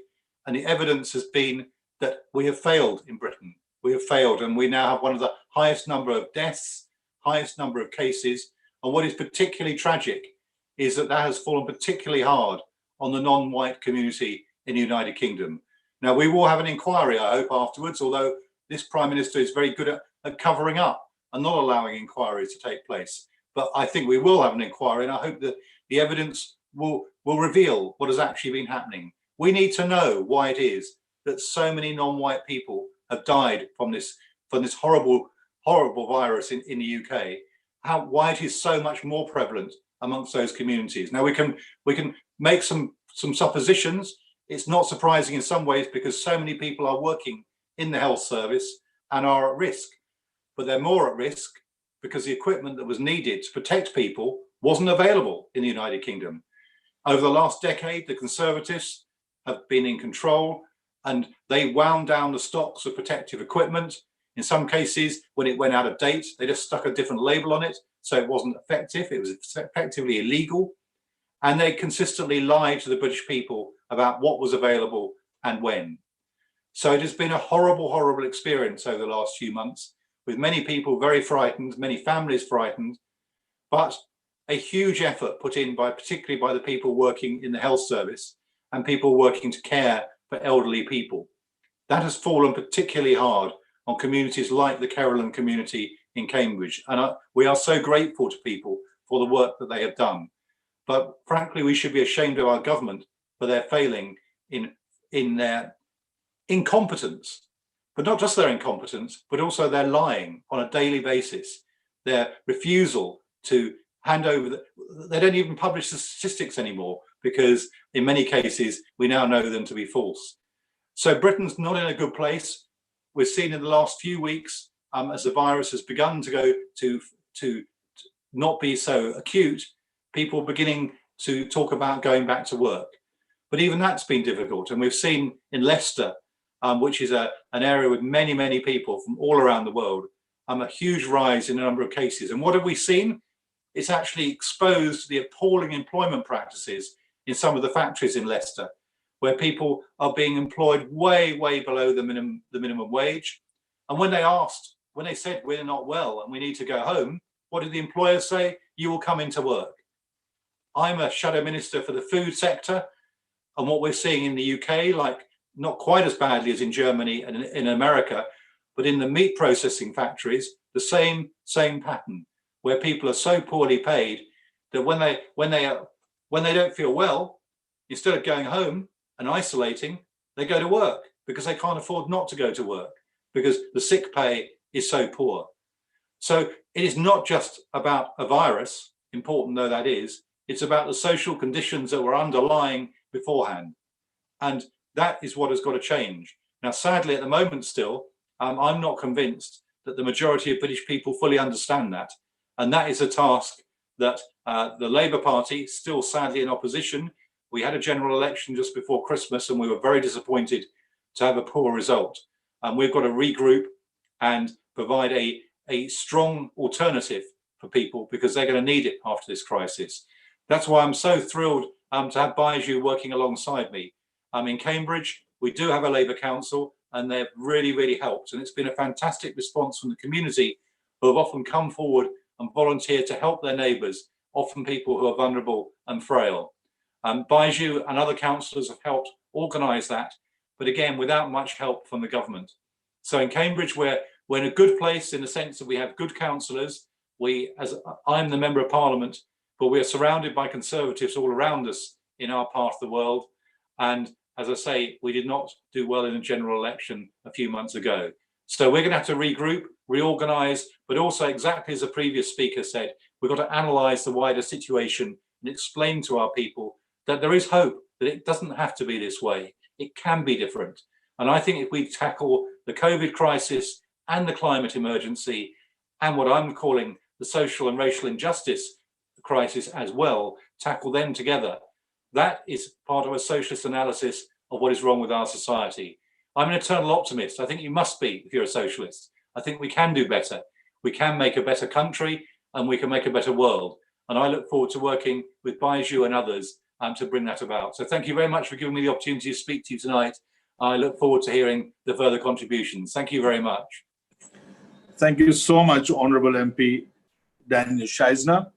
And the evidence has been that we have failed in Britain. We have failed, and we now have one of the highest number of deaths, highest number of cases. And what is particularly tragic is that that has fallen particularly hard on the non-white community in the United Kingdom. Now, we will have an inquiry, I hope, afterwards, although this Prime Minister is very good at covering up and not allowing inquiries to take place. But I think we will have an inquiry, and I hope that the evidence will reveal what has actually been happening. We need to know why it is that so many non-white people have died from this horrible virus in the UK, why it is so much more prevalent amongst those communities. Now we can make some suppositions. It's not surprising in some ways because so many people are working in the health service and are at risk, but they're more at risk because the equipment that was needed to protect people wasn't available in the United Kingdom. Over the last decade, the Conservatives have been in control and they wound down the stocks of protective equipment. In some cases, when it went out of date, they just stuck a different label on it, so it wasn't effective. It was effectively illegal. And they consistently lied to the British people about what was available and when. So it has been a horrible, horrible experience over the last few months, with many people very frightened, many families frightened, but a huge effort put in by, particularly by the people working in the health service and people working to care for elderly people. That has fallen particularly hard on communities like the Carolan community in Cambridge. And we are so grateful to people for the work that they have done. But frankly, we should be ashamed of our government for their failing in their incompetence, but not just their incompetence, but also their lying on a daily basis, their refusal to hand over, they don't even publish the statistics anymore, because in many cases, we now know them to be false. So Britain's not in a good place. We've seen in the last few weeks, as the virus has begun to go to not be so acute, people beginning to talk about going back to work. But even that's been difficult. And we've seen in Leicester, which is an area with many, many people from all around the world, a huge rise in the number of cases. And what have we seen? It's actually exposed the appalling employment practices in some of the factories in Leicester, where people are being employed way, way below the minimum wage. And when they said we're not well and we need to go home, what did the employers say? You will come into work. I'm a shadow minister for the food sector, and what we're seeing in the UK, like not quite as badly as in Germany and in America, but in the meat processing factories, the same pattern, where people are so poorly paid that when they don't feel well, instead of going home and isolating, they go to work because they can't afford not to go to work because the sick pay is so poor. So it is not just about a virus, important though that is, it's about the social conditions that were underlying beforehand. And that is what has got to change. Now, sadly, at the moment still, I'm not convinced that the majority of British people fully understand that. And that is a task that the Labour Party, still sadly in opposition, we had a general election just before Christmas and we were very disappointed to have a poor result. And we've got to regroup and provide a strong alternative for people because they're going to need it after this crisis. That's why I'm so thrilled to have Baiju working alongside me. In Cambridge, we do have a Labour Council and they've really, really helped. And it's been a fantastic response from the community who have often come forward and volunteered to help their neighbours, often people who are vulnerable and frail. Baiju and other councillors have helped organise that, but again, without much help from the government. So in Cambridge, we're in a good place in the sense that we have good councillors. I'm the Member of Parliament, but we are surrounded by Conservatives all around us in our part of the world. And as I say, we did not do well in a general election a few months ago. So we're going to have to regroup, reorganise, but also exactly as the previous speaker said, we've got to analyse the wider situation and explain to our people that there is hope, that it doesn't have to be this way. It can be different. And I think if we tackle the COVID crisis and the climate emergency and what I'm calling the social and racial injustice crisis as well, tackle them together, that is part of a socialist analysis of what is wrong with our society. I'm an eternal optimist. I think you must be if you're a socialist. I think we can do better. We can make a better country and we can make a better world. And I look forward to working with Baiju and others to bring that about. So thank you very much for giving me the opportunity to speak to you tonight. I look forward to hearing the further contributions. Thank you very much. Thank you so much, Honourable MP Daniel Zeichner.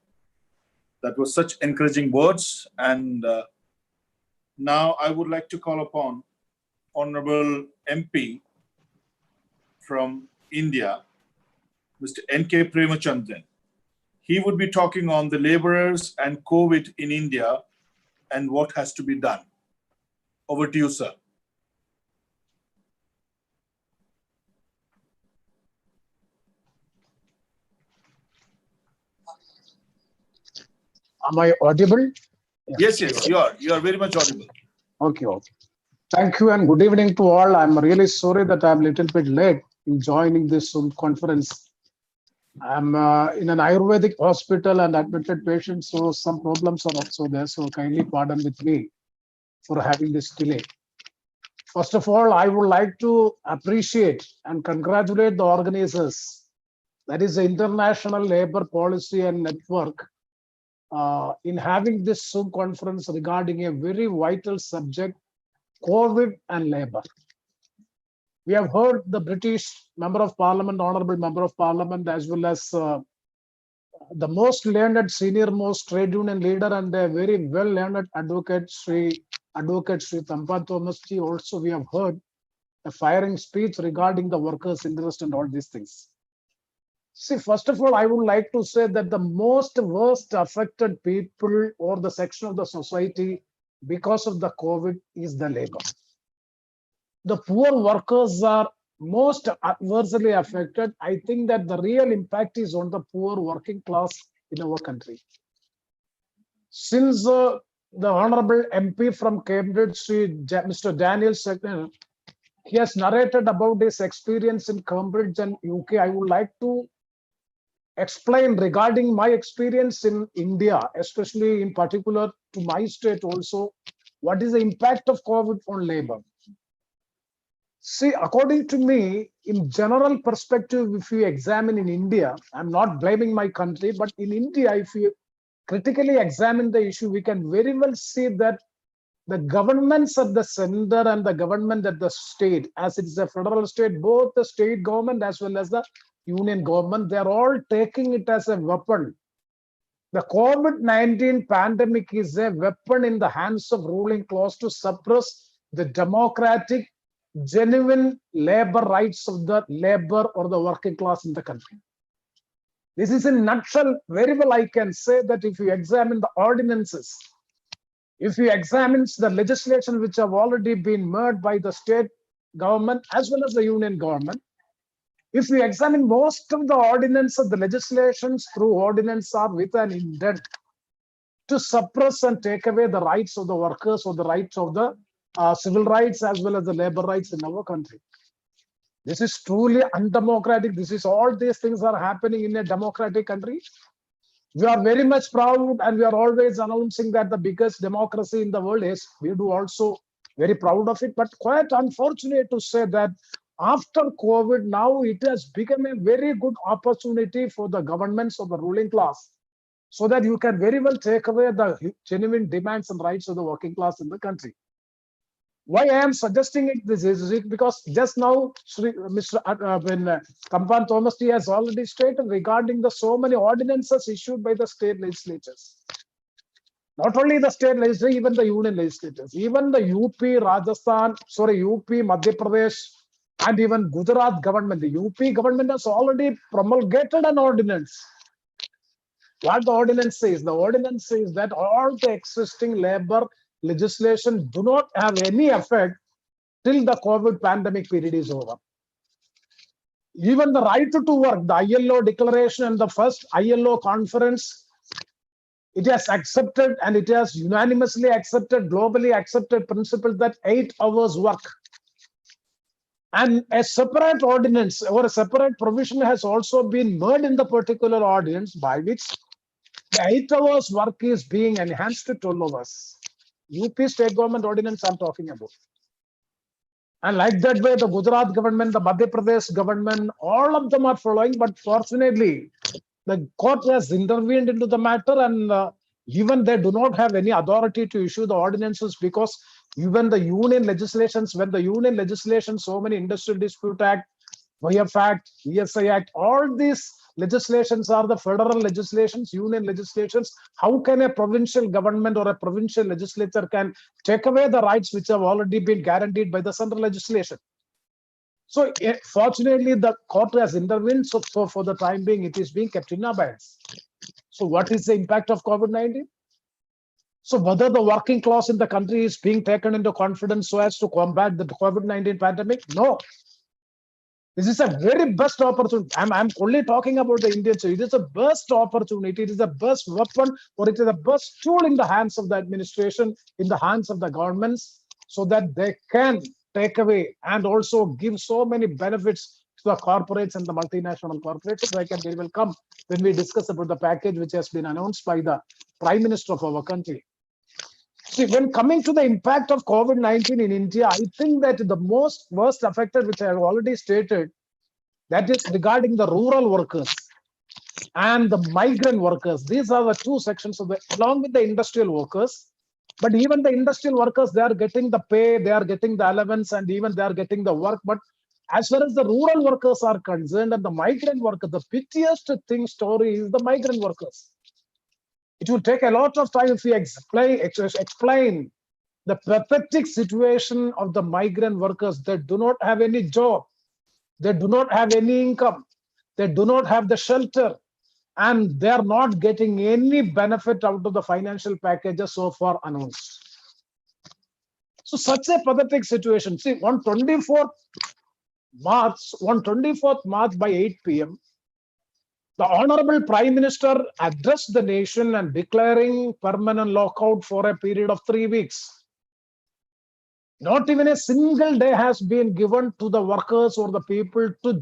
That was such encouraging words. And now I would like to call upon Honourable MP from India, Mr. N.K. Preamachandran. He would be talking on the labourers and COVID in India and what has to be done. Over to you, sir. Am I audible? Yes, you are very much audible. Okay. Thank you and good evening to all. I'm really sorry that I'm a little bit late in joining this Zoom conference. I'm in an Ayurvedic hospital and admitted patient, so some problems are also there. So kindly pardon with me for having this delay. First of all, I would like to appreciate and congratulate the organizers, that is the International Labour Policy and Network, in having this Zoom conference regarding a very vital subject, COVID and labour. We have heard the British Member of Parliament, Honourable Member of Parliament, as well as the most learned, senior most trade union leader and a very well learned advocate, Sri Thampan Thomasji. Also, we have heard a firing speech regarding the workers' interest and all these things. See, first of all, I would like to say that the most worst affected people or the section of the society because of the COVID is the labor. The poor workers are most adversely affected. I think that the real impact is on the poor working class in our country. Since the Honourable MP from Cambridge, Mr. Daniel Zeichner, he has narrated about his experience in Cambridge and UK, I would like to explain regarding my experience in India, especially in particular to my state also, what is the impact of COVID on labour. See, according to me, in general perspective, if you examine in India, I'm not blaming my country, but in India, if you critically examine the issue, we can very well see that the governments at the center and the government at the state, as it is a federal state, both the state government as well as the union government, they are all taking it as a weapon. The COVID-19 pandemic is a weapon in the hands of ruling class to suppress the democratic, genuine labor rights of the labor or the working class in the country. This is in a nutshell. Very well, I can say that if you examine the ordinances, if you examine the legislation which have already been made by the state government as well as the union government, if you examine most of the ordinances, the legislations through ordinance are with an intent to suppress and take away the rights of the workers or the rights of the civil rights as well as the labor rights in our country. This is truly undemocratic. This is all these things are happening in a democratic country. We are very much proud and we are always announcing that the biggest democracy in the world is, we do also very proud of it, but quite unfortunate to say that after COVID, now it has become a very good opportunity for the governments of the ruling class so that you can very well take away the genuine demands and rights of the working class in the country. Why I am suggesting it this is because just now Mr. Thampan Thomasji has already stated regarding the so many ordinances issued by the state legislatures. Not only the state legislature, even the union legislatures, even the UP, Madhya Pradesh, and even Gujarat government. The UP government has already promulgated an ordinance. What the ordinance says? The ordinance says that all the existing labor legislation do not have any effect till the COVID pandemic period is over. Even the right to work, the ILO declaration and the first ILO conference, it has accepted and it has unanimously accepted, globally accepted principle that 8 hours work. And a separate ordinance or a separate provision has also been made in the particular ordinance by which the 8 hours work is being enhanced to 12 hours. UP state government ordinance I'm talking about. And like that way, the Gujarat government, the Madhya Pradesh government, all of them are following. But fortunately, the court has intervened into the matter and even they do not have any authority to issue the ordinances because even the union legislations, when the union legislation, so many Industrial Dispute Act, VF Act, ESI Act, all these legislations are the federal legislations, union legislations. How can a provincial government or a provincial legislature can take away the rights which have already been guaranteed by the central legislation? So fortunately, the court has intervened. So for the time being, it is being kept in abeyance. So what is the impact of COVID-19? So whether the working class in the country is being taken into confidence so as to combat the COVID-19 pandemic? No. This is a very best opportunity. I'm only talking about the Indians. It is a best opportunity. It is the best weapon, or it is the best tool in the hands of the administration, in the hands of the governments, so that they can take away and also give so many benefits to the corporates and the multinational corporations. I can very well come when we discuss about the package which has been announced by the Prime Minister of our country. See, when coming to the impact of COVID-19 in India, I think that the worst affected, which I have already stated, that is regarding the rural workers and the migrant workers. These are the two sections of along with the industrial workers. But even the industrial workers, they are getting the pay, they are getting the allowance, and even they are getting the work. But as far as the rural workers are concerned and the migrant workers, the piteous story is the migrant workers. It will take a lot of time if we explain the pathetic situation of the migrant workers. They do not have any job. They do not have any income. They do not have the shelter. And they are not getting any benefit out of the financial packages so far announced. So such a pathetic situation. See, on 24th March by 8 p.m., the Honorable Prime Minister addressed the nation and declaring permanent lockout for a period of 3 weeks. Not even a single day has been given to the workers or the people to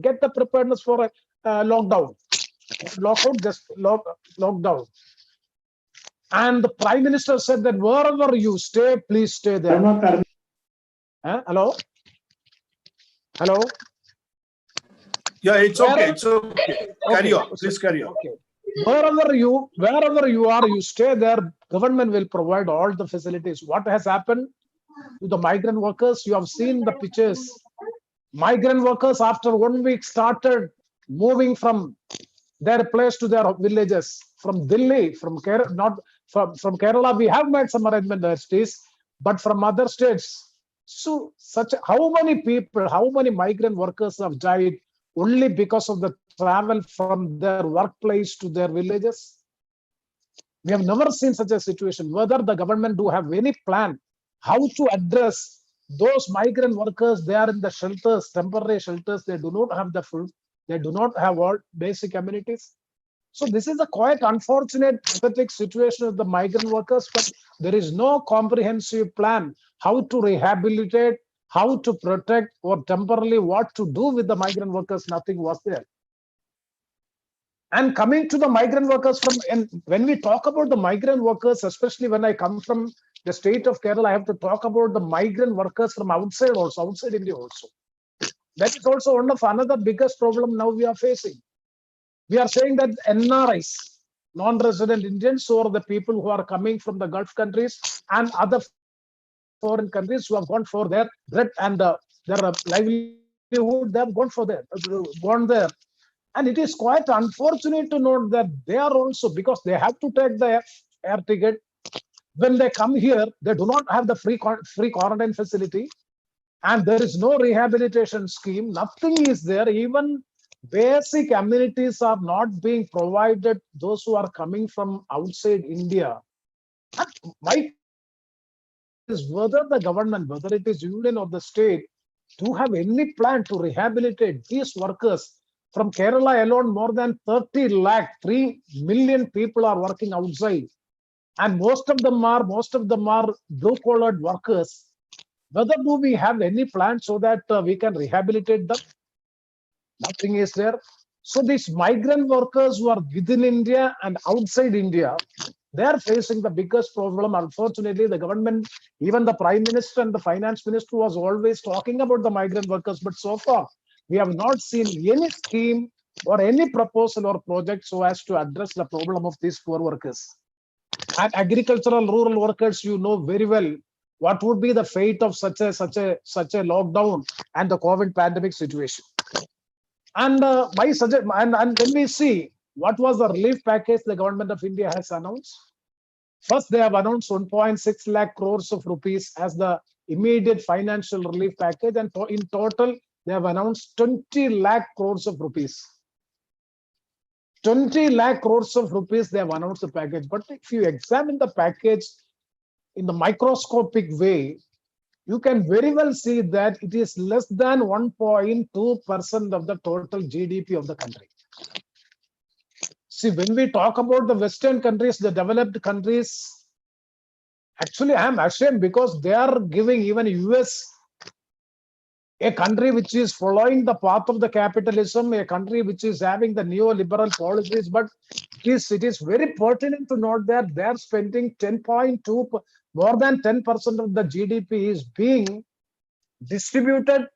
get the preparedness for a lockdown. Lockdown. And the Prime Minister said that wherever you stay, please stay there. Hello? Hello? Yeah, it's okay. It's okay. Carry on. Please carry on. Okay. Wherever you are, you stay there. Government will provide all the facilities. What has happened to the migrant workers? You have seen the pictures. Migrant workers after 1 week started moving from their place to their villages. From Delhi, from Kerala, we have made some arrangements, but from other states. So how many people, how many migrant workers have died only because of the travel from their workplace to their villages? We have never seen such a situation. Whether the government do have any plan how to address those migrant workers, they are in the shelters, temporary shelters, they do not have the food, they do not have all basic amenities. So this is a quite unfortunate, pathetic situation of the migrant workers, but there is no comprehensive plan how to rehabilitate, how to protect, or temporarily what to do with the migrant workers. Nothing was there. And coming to the migrant workers, when we talk about the migrant workers, especially when I come from the state of Kerala, I have to talk about the migrant workers from outside India also. That is also one of another biggest problem now we are facing. We are saying that NRIs, non-resident Indians, or the people who are coming from the Gulf countries and other foreign countries who have gone for their bread and their livelihood, they have gone there. And it is quite unfortunate to note that they are also, because they have to take the air ticket, when they come here, they do not have the free quarantine facility, and there is no rehabilitation scheme. Nothing is there. Even basic amenities are not being provided those who are coming from outside India. And my is whether the government, whether it is union or the state, do have any plan to rehabilitate these workers. From Kerala alone, more than 3 million people are working outside, and most of them are blue-collared workers. Whether do we have any plan so that we can rehabilitate them? Nothing is there. So these migrant workers who are within India and outside India, they are facing the biggest problem. Unfortunately, the government, even the Prime Minister and the Finance Minister, was always talking about the migrant workers, but so far we have not seen any scheme or any proposal or project so as to address the problem of these poor workers. And agricultural rural workers, you know very well what would be the fate of such a lockdown and the COVID pandemic situation. And and when we see what was the relief package the government of India has announced, first they have announced 1.6 lakh crores of rupees as the immediate financial relief package, and in total they have announced 20 lakh crores of rupees. 20 lakh crores of rupees they have announced the package. But if you examine the package in the microscopic way, you can very well see that it is less than 1.2% of the total GDP of the country. See, when we talk about the Western countries, the developed countries, actually I am ashamed because they are giving, even US, a country which is following the path of the capitalism, a country which is having the neoliberal policies, but it is very pertinent to note that they are spending more than 10% of the GDP is being distributed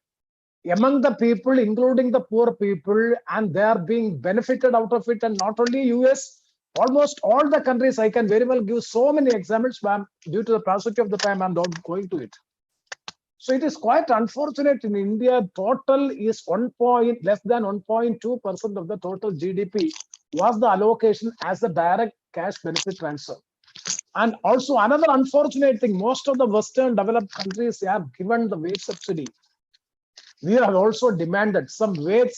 among the people, including the poor people, and they are being benefited out of it. And not only US, almost all the countries. I can very well give so many examples, but due to the paucity of the time, I'm not going to it. So it is quite unfortunate in India, total is less than 1.2% of the total GDP was the allocation as a direct cash benefit transfer. And also another unfortunate thing, most of the Western developed countries have given the wage subsidy. We have also demanded some wage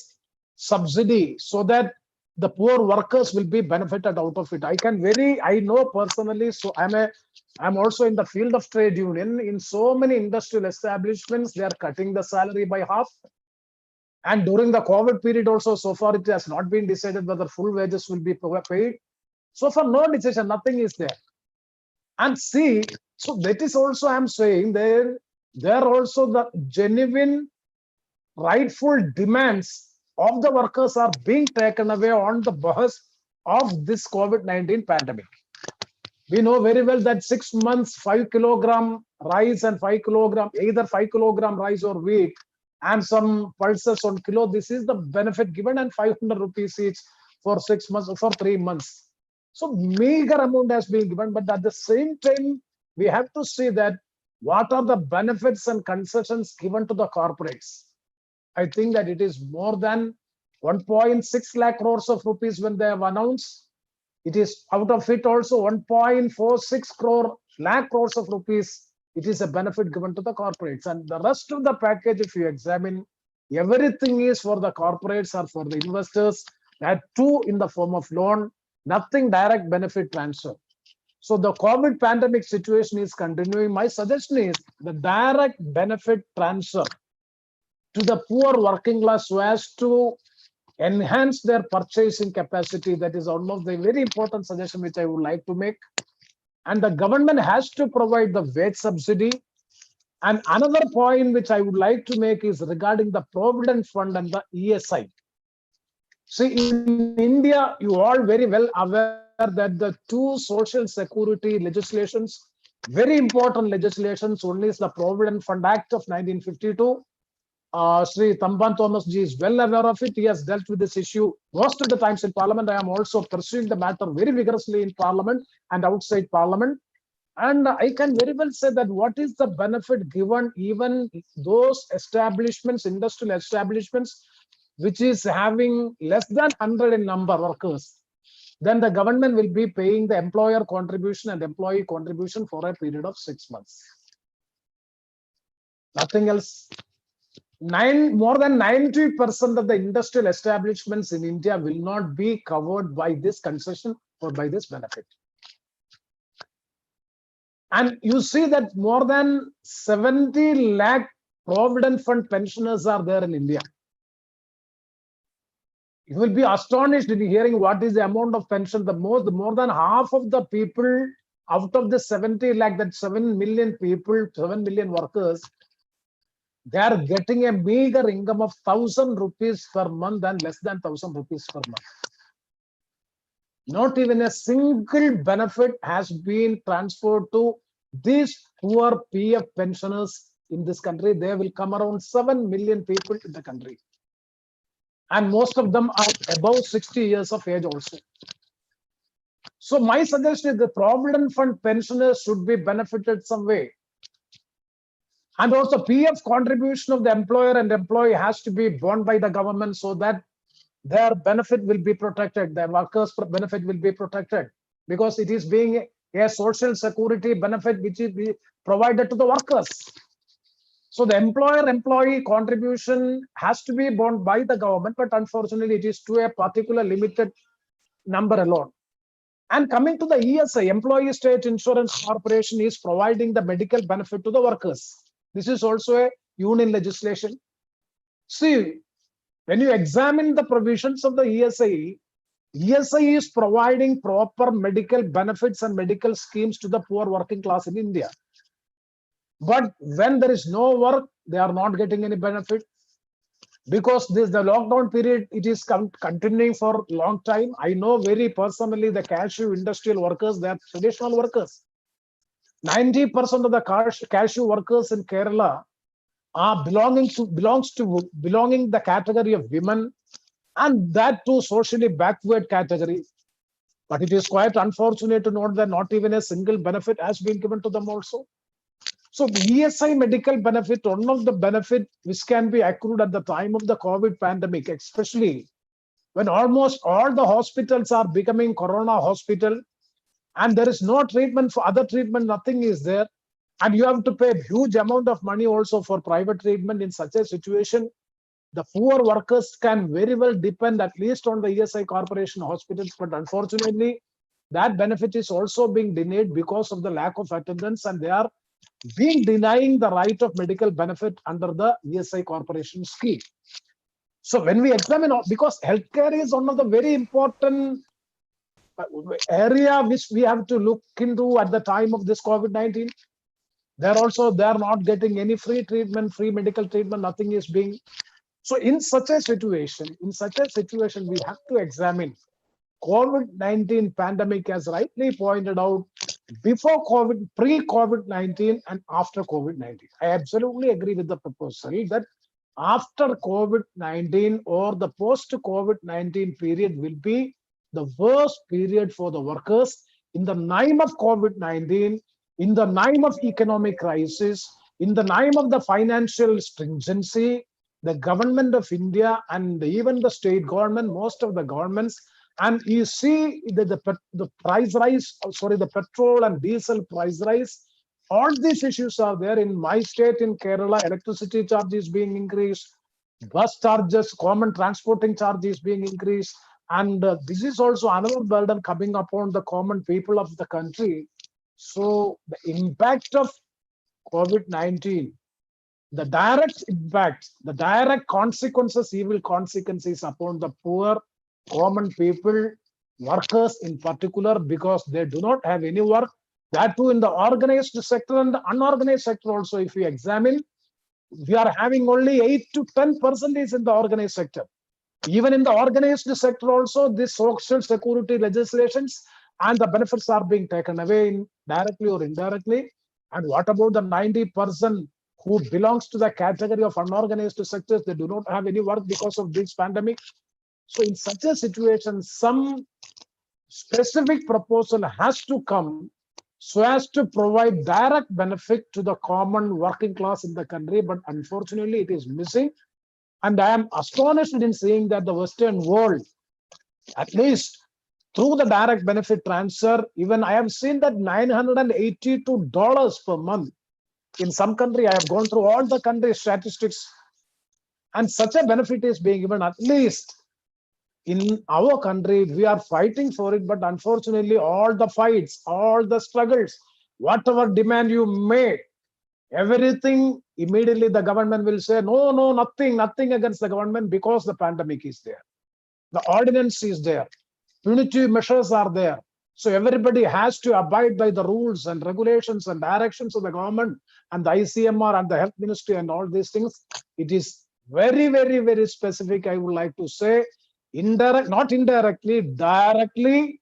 subsidy so that the poor workers will be benefited out of it. I know personally, so I'm also in the field of trade union. In so many industrial establishments, they are cutting the salary by half. And during the COVID period also, so far it has not been decided whether full wages will be paid. So far, no decision, nothing is there. And see, so that is also I'm saying there are also the genuine rightful demands of the workers are being taken away on the behest of this COVID-19 pandemic. We know very well that 6 months, 5 kilogram rice and 5 kilogram, either 5 kilogram rice or wheat and some pulses on kilo. This is the benefit given, and 500 rupees each for 6 months or for 3 months. So meager amount has been given, but at the same time, we have to see that what are the benefits and concessions given to the corporates. I think that it is more than 1.6 lakh crores of rupees when they have announced. It is out of it also 1.46 lakh crores of rupees. It is a benefit given to the corporates, and the rest of the package, if you examine, everything is for the corporates or for the investors. That too in the form of loan, nothing direct benefit transfer. So the COVID pandemic situation is continuing. My suggestion is the direct benefit transfer to the poor working class so as to enhance their purchasing capacity. That is almost a very important suggestion which I would like to make. And the government has to provide the wage subsidy. And another point which I would like to make is regarding the Provident Fund and the ESI. See, in India, you all very well aware that the two social security legislations, very important legislations, only is the Provident Fund Act of 1952. Sri Thampan Thomas ji is well aware of it. He has dealt with this issue most of the times in Parliament. I am also pursuing the matter very vigorously in Parliament and outside Parliament. And I can very well say that what is the benefit given even those establishments, industrial establishments, which is having less than 100 in number workers, then the government will be paying the employer contribution and employee contribution for a period of 6 months. Nothing else. More than 90% of the industrial establishments in India will not be covered by this concession or by this benefit. And you see that more than 70 lakh Provident Fund pensioners are there in India. You will be astonished in hearing what is the amount of pension. More than half of the people out of the 70 lakh, that 7 million people, 7 million workers, they are getting a meager income of 1,000 rupees per month and less than 1,000 rupees per month. Not even a single benefit has been transferred to these poor PF pensioners in this country. There will come around 7 million people in the country. And most of them are above 60 years of age also. So my suggestion is the Provident Fund pensioners should be benefited some way. And also PF contribution of the employer and employee has to be borne by the government so that their benefit will be protected. The workers' benefit will be protected because it is being a social security benefit which is provided to the workers. So the employer-employee contribution has to be borne by the government, but unfortunately it is to a particular limited number alone. And coming to the ESI, Employee State Insurance Corporation is providing the medical benefit to the workers. This is also a union legislation. See, when you examine the provisions of the ESI, ESI is providing proper medical benefits and medical schemes to the poor working class in India. But when there is no work, they are not getting any benefit. Because the lockdown period, it is continuing for a long time. I know very personally the cashew industrial workers, they are traditional workers. 90% of the cashew workers in Kerala are belonging the category of women, and that too socially backward category. But it is quite unfortunate to note that not even a single benefit has been given to them also. So the ESI medical benefit, one of the benefit which can be accrued at the time of the COVID pandemic, especially when almost all the hospitals are becoming corona hospital and there is no treatment for other treatment, nothing is there. And you have to pay a huge amount of money also for private treatment. In such a situation, the poor workers can very well depend at least on the ESI corporation hospitals, but unfortunately, that benefit is also being denied because of the lack of attendance, and they are being denying the right of medical benefit under the ESI corporation scheme. So when we examine, because healthcare is one of the very important area which we have to look into at the time of this COVID-19. They are not getting any free treatment, free medical treatment, nothing is being. So in such a situation, we have to examine COVID-19 pandemic, as rightly pointed out, before COVID, pre-COVID-19 and after COVID-19. I absolutely agree with the proposal that after COVID-19 or the post-COVID-19 period will be the worst period for the workers in the name of COVID-19, in the name of economic crisis, in the name of the financial stringency. The government of India and even the state government, most of the governments, and you see the price rise, the petrol and diesel price rise, all these issues are there. In my state, in Kerala, electricity charges being increased, bus charges, common transporting charges being increased, and this is also another burden coming upon the common people of the country. So the impact of COVID-19, the direct impact, the direct consequences, evil consequences upon the poor, common people, workers in particular, because they do not have any work. That too in the organized sector and the unorganized sector also, if we examine, we are having only 8 to 10% in the organized sector. Even in the organized sector also, this social security legislations and the benefits are being taken away directly or indirectly. And what about the 90% who belongs to the category of unorganized sectors? They do not have any work because of this pandemic. So in such a situation, some specific proposal has to come so as to provide direct benefit to the common working class in the country. But unfortunately, it is missing. And I am astonished in seeing that the Western world, at least through the direct benefit transfer, even I have seen that $982 per month. In some country, I have gone through all the country statistics, and such a benefit is being given. At least in our country, we are fighting for it, but unfortunately, all the fights, all the struggles, whatever demand you make, everything, immediately the government will say, no, nothing against the government because the pandemic is there. The ordinance is there. Punitive measures are there. So everybody has to abide by the rules and regulations and directions of the government and the ICMR and the health ministry and all these things. It is very, very, very specific, I would like to say, not indirectly, directly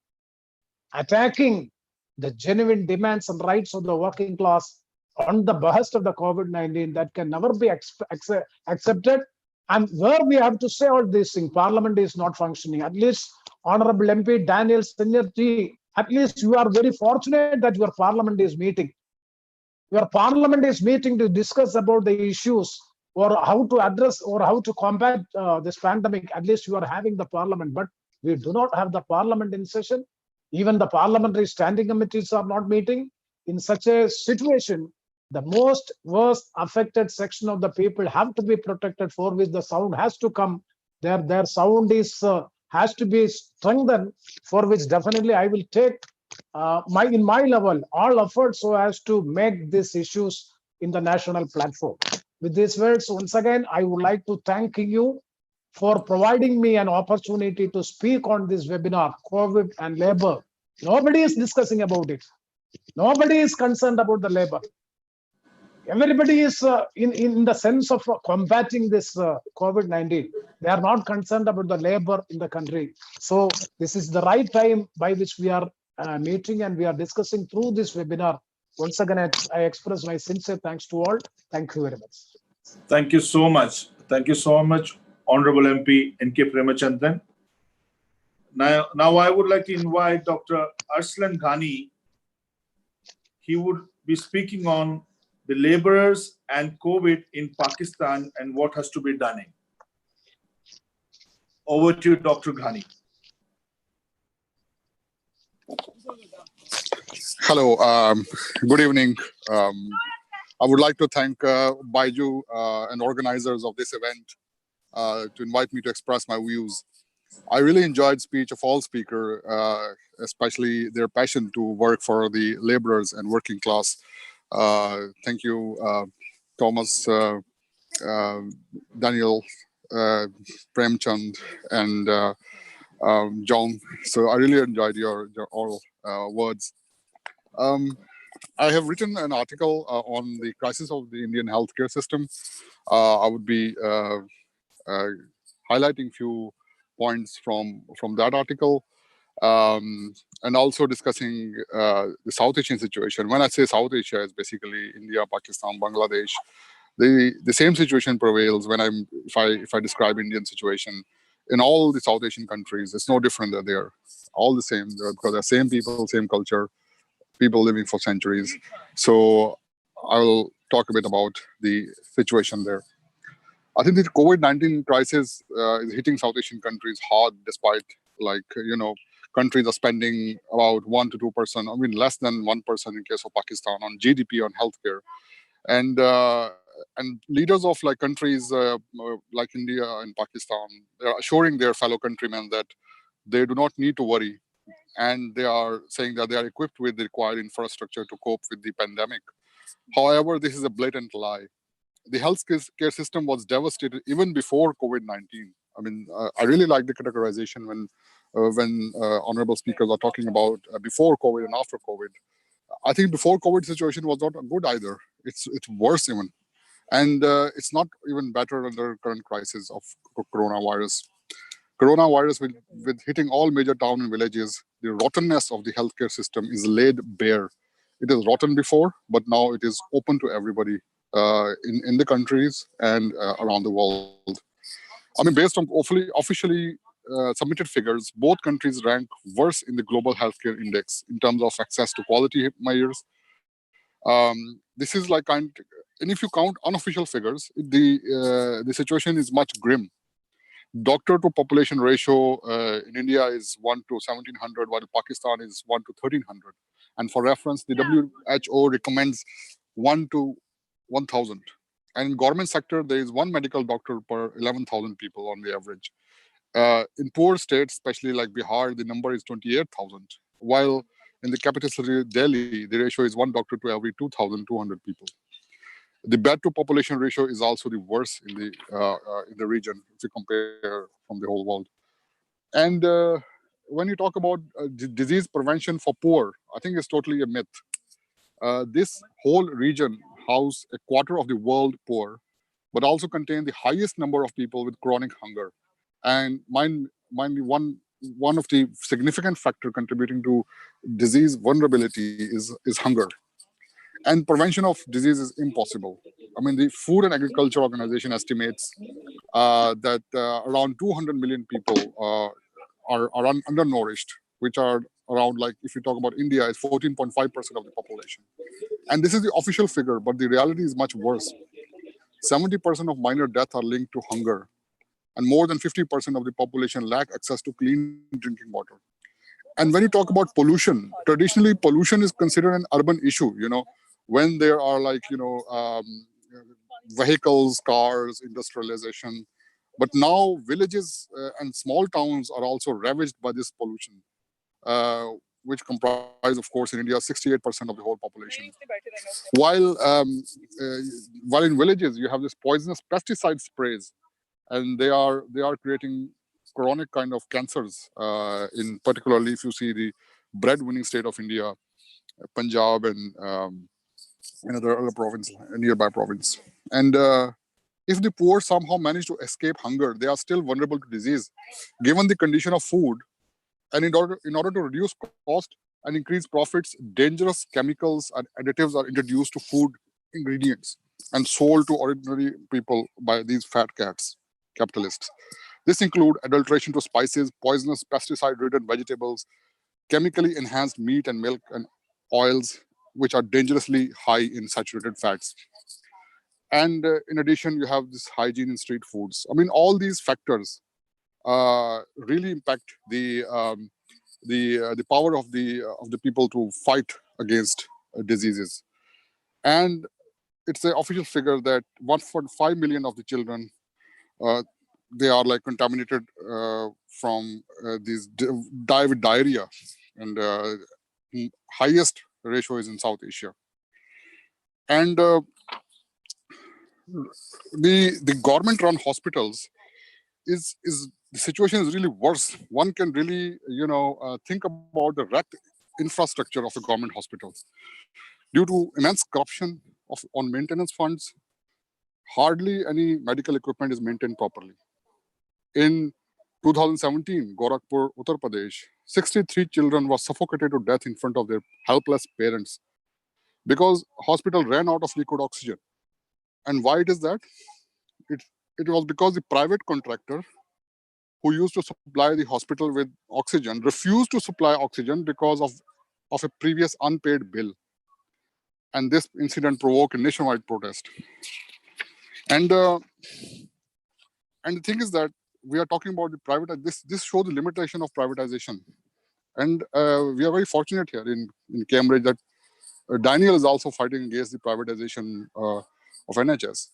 attacking the genuine demands and rights of the working class on the behest of the COVID-19. That can never be accepted. And where we have to say all these things, Parliament is not functioning. At least Honorable MP Daniel Seniority, at least you are very fortunate that your Parliament is meeting. Your Parliament is meeting to discuss about the issues or how to address or how to combat this pandemic. At least you are having the Parliament, but we do not have the Parliament in session. Even the parliamentary standing committees are not meeting. In such a situation, the most worst affected section of the people have to be protected, for which the sound has to come. Their sound is has to be strengthened, for which definitely I will take in my level all efforts so as to make these issues in the national platform. With these words, once again, I would like to thank you for providing me an opportunity to speak on this webinar, COVID and labor. Nobody is discussing about it. Nobody is concerned about the labor. Everybody is in the sense of combating this COVID-19. They are not concerned about the labor in the country. So this is the right time by which we are meeting and we are discussing through this webinar Once again, I express my sincere thanks to all. Thank you very much. Thank you so much. Thank you so much, Honorable MP N.K. Preamachandran. Now I would like to invite Dr. Arslan Ghani. He would be speaking on the laborers and COVID in Pakistan and what has to be done. Over to you, Dr. Ghani. Hello, good evening. I would like to thank Baiju and organizers of this event to invite me to express my views. I really enjoyed speech of all speakers, especially their passion to work for the laborers and working class. Thank you, Thomas, Daniel, Premchand, and John. So I really enjoyed your all words. I have written an article on the crisis of the Indian healthcare system. I would be highlighting few points from that article, and also discussing the South Asian situation. When I say South Asia, it's basically India, Pakistan, Bangladesh. The same situation prevails when if I describe Indian situation in all the South Asian countries. It's no different. They're all the same because they're same people, same culture, people living for centuries. So I will talk a bit about the situation there. I think the COVID-19 crisis is hitting South Asian countries hard, despite countries are spending about 1 to 2%, I mean less than 1% in case of Pakistan on GDP on healthcare, and leaders of countries like India and Pakistan, they are assuring their fellow countrymen that they do not need to worry, and they are saying that they are equipped with the required infrastructure to cope with the pandemic. However, this is a blatant lie. The healthcare system was devastated even before COVID-19. I mean, I really like the categorization when honorable speakers are talking about before COVID and after COVID. I think before COVID situation was not good either. It's worse even. And it's not even better under current crisis of coronavirus. Coronavirus with hitting all major towns and villages, the rottenness of the healthcare system is laid bare. It is rotten before, but now it is open to everybody in the countries and around the world. I mean, based on officially submitted figures, both countries rank worse in the global healthcare index in terms of access to quality measures. This is and if you count unofficial figures, the situation is much grim. Doctor to population ratio in India is 1 to 1700, while Pakistan is 1 to 1300. And for reference, the WHO recommends 1 to 1000. And in government sector, there is 1 medical doctor per 11,000 people on the average. In poor states, especially like Bihar, the number is 28,000. While in the capital city, Delhi, the ratio is 1 doctor to every 2,200 people. The bed to population ratio is also the worst in the region if you compare from the whole world. And when you talk about disease prevention for poor, I think it's totally a myth. This whole region houses a quarter of the world poor, but also contain the highest number of people with chronic hunger. And mind you, one of the significant factor contributing to disease vulnerability is hunger. And prevention of disease is impossible. I mean, the Food and Agriculture Organization estimates that around 200 million people are undernourished, which are around, if you talk about India, it's 14.5% of the population. And this is the official figure, but the reality is much worse. 70% of minor deaths are linked to hunger, and more than 50% of the population lack access to clean drinking water. And when you talk about pollution, traditionally pollution is considered an urban issue, when there are vehicles, cars, industrialization. But now villages and small towns are also ravaged by this pollution, which comprise, of course, in India, 68% of the whole population. While in villages, you have this poisonous pesticide sprays, and they are creating chronic kind of cancers, in particularly if you see the breadwinning state of India, Punjab and other province, nearby province. And if the poor somehow manage to escape hunger, they are still vulnerable to disease, given the condition of food. And in order to reduce cost, and increase profits, dangerous chemicals and additives are introduced to food ingredients and sold to ordinary people by these fat cats, capitalists. This include adulteration to spices, poisonous pesticide-ridden vegetables, chemically enhanced meat and milk and oils, which are dangerously high in saturated fats. And in addition, you have this hygiene in street foods. I mean, all these factors really impact the power of the people to fight against diseases. And it's an official figure that 1.5 million of the children they are like contaminated from these die with diarrhea, and highest ratio is in South Asia. And the government-run hospitals is the situation is really worse. One can really think about the wrecked infrastructure of a government hospital due to immense corruption on maintenance funds. Hardly any medical equipment is maintained properly. In 2017, Gorakhpur, Uttar Pradesh, 63 children were suffocated to death in front of their helpless parents because hospital ran out of liquid oxygen. And why it is that? It was because the private contractor who used to supply the hospital with oxygen refused to supply oxygen because of a previous unpaid bill. And this incident provoked a nationwide protest. And the thing is that we are talking about the private. This shows the limitation of privatization. And we are very fortunate here in Cambridge that Daniel is also fighting against the privatization of NHS.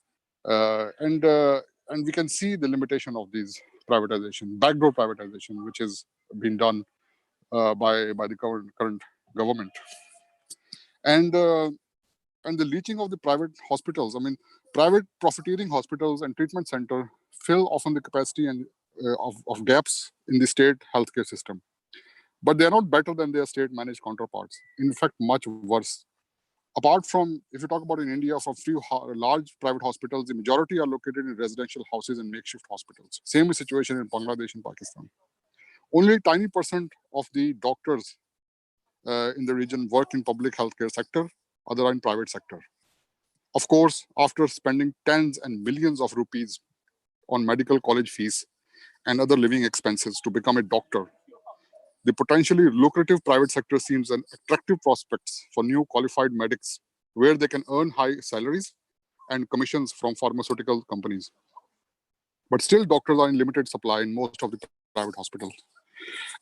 And we can see the limitation of these privatization, backdoor privatization, which has been done by the current government. And the leaching of the private hospitals. I mean, private profiteering hospitals and treatment center fill often the capacity and of gaps in the state healthcare system. But they are not better than their state-managed counterparts. In fact, much worse. Apart from, if you talk about in India, for few large private hospitals, the majority are located in residential houses and makeshift hospitals. Same situation in Bangladesh and Pakistan. Only a tiny % of the doctors in the region work in public healthcare sector, other are in private sector. Of course, after spending tens and millions of rupees on medical college fees and other living expenses to become a doctor, the potentially lucrative private sector seems an attractive prospects for new qualified medics, where they can earn high salaries and commissions from pharmaceutical companies. But still, doctors are in limited supply in most of the private hospitals.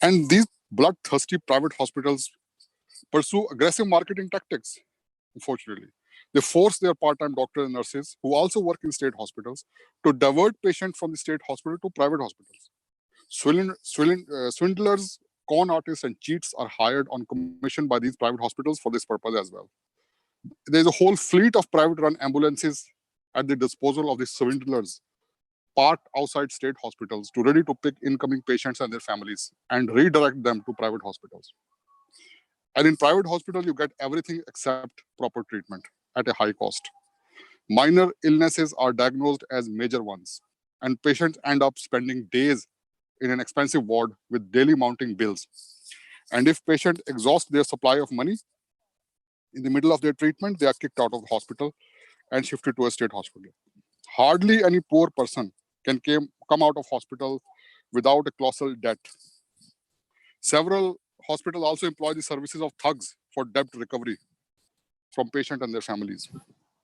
And these bloodthirsty private hospitals pursue aggressive marketing tactics, unfortunately. They force their part-time doctors and nurses, who also work in state hospitals, to divert patients from the state hospital to private hospitals. Swindlers, con artists, and cheats are hired on commission by these private hospitals for this purpose as well. There's a whole fleet of private-run ambulances at the disposal of the swindlers, parked outside state hospitals to ready to pick incoming patients and their families and redirect them to private hospitals. And in private hospital, you get everything except proper treatment at a high cost. Minor illnesses are diagnosed as major ones, and patients end up spending days in an expensive ward with daily mounting bills. And if patients exhaust their supply of money in the middle of their treatment, they are kicked out of the hospital and shifted to a state hospital. Hardly any poor person can come out of hospital without a colossal debt. Several hospitals also employ the services of thugs for debt recovery from patients and their families.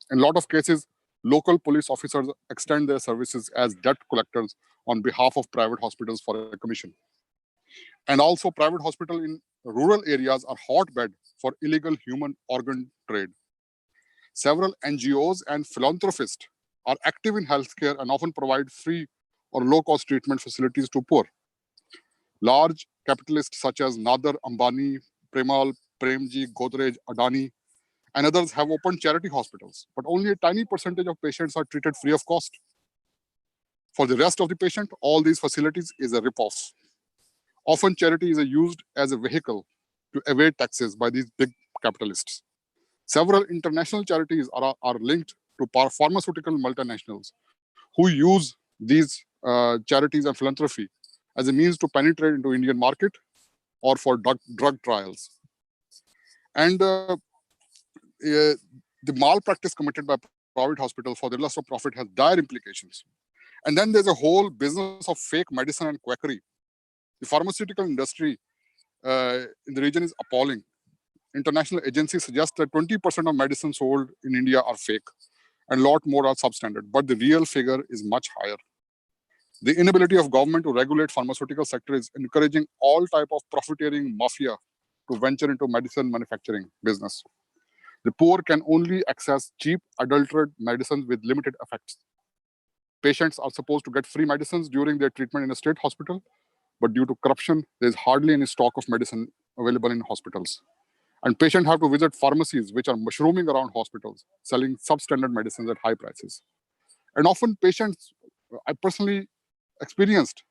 In a lot of cases, local police officers extend their services as debt collectors on behalf of private hospitals for a commission. And also, private hospitals in rural areas are hotbed for illegal human organ trade. Several NGOs and philanthropists are active in healthcare and often provide free or low-cost treatment facilities to poor. Large capitalists such as Nader, Ambani, Premal, Premji, Godrej, Adani, and others have opened charity hospitals, but only a tiny percentage of patients are treated free of cost. For the rest of the patient, all these facilities is a rip-off. Often charity is used as a vehicle to evade taxes by these big capitalists. Several international charities are linked to pharmaceutical multinationals who use these charities and philanthropy as a means to penetrate into Indian market or for drug trials. And the malpractice committed by private hospitals for the lust of profit has dire implications. And then there's a whole business of fake medicine and quackery. The pharmaceutical industry in the region is appalling. International agencies suggest that 20% of medicines sold in India are fake and a lot more are substandard, but the real figure is much higher. The inability of government to regulate pharmaceutical sector is encouraging all type of profiteering mafia to venture into medicine manufacturing business. The poor can only access cheap, adulterated medicines with limited effects. Patients are supposed to get free medicines during their treatment in a state hospital, but due to corruption, there is hardly any stock of medicine available in hospitals. And patients have to visit pharmacies which are mushrooming around hospitals, selling substandard medicines at high prices. And often patients, I personally experienced,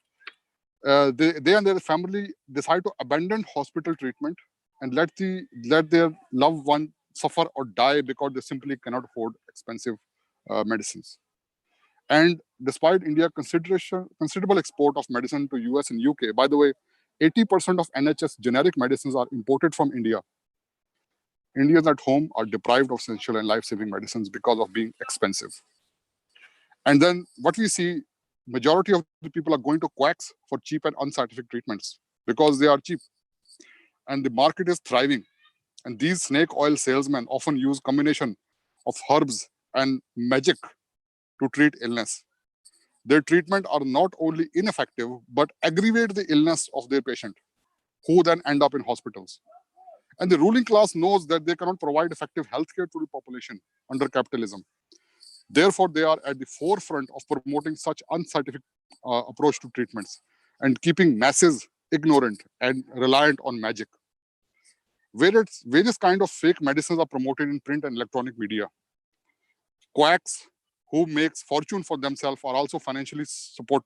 they and their family decide to abandon hospital treatment and let their loved one suffer or die because they simply cannot afford expensive medicines. And despite India's considerable export of medicine to US and UK, by the way, 80% of NHS generic medicines are imported from India. Indians at home are deprived of essential and life-saving medicines because of being expensive. And then what we see, majority of the people are going to quacks for cheap and unscientific treatments because they are cheap. And the market is thriving. And these snake oil salesmen often use combination of herbs and magic to treat illness. Their treatment are not only ineffective, but aggravate the illness of their patient, who then end up in hospitals. And the ruling class knows that they cannot provide effective healthcare to the population under capitalism. Therefore, they are at the forefront of promoting such unscientific approach to treatments and keeping masses ignorant and reliant on magic. Various kind of fake medicines are promoted in print and electronic media. Quacks who makes fortune for themselves are also financially support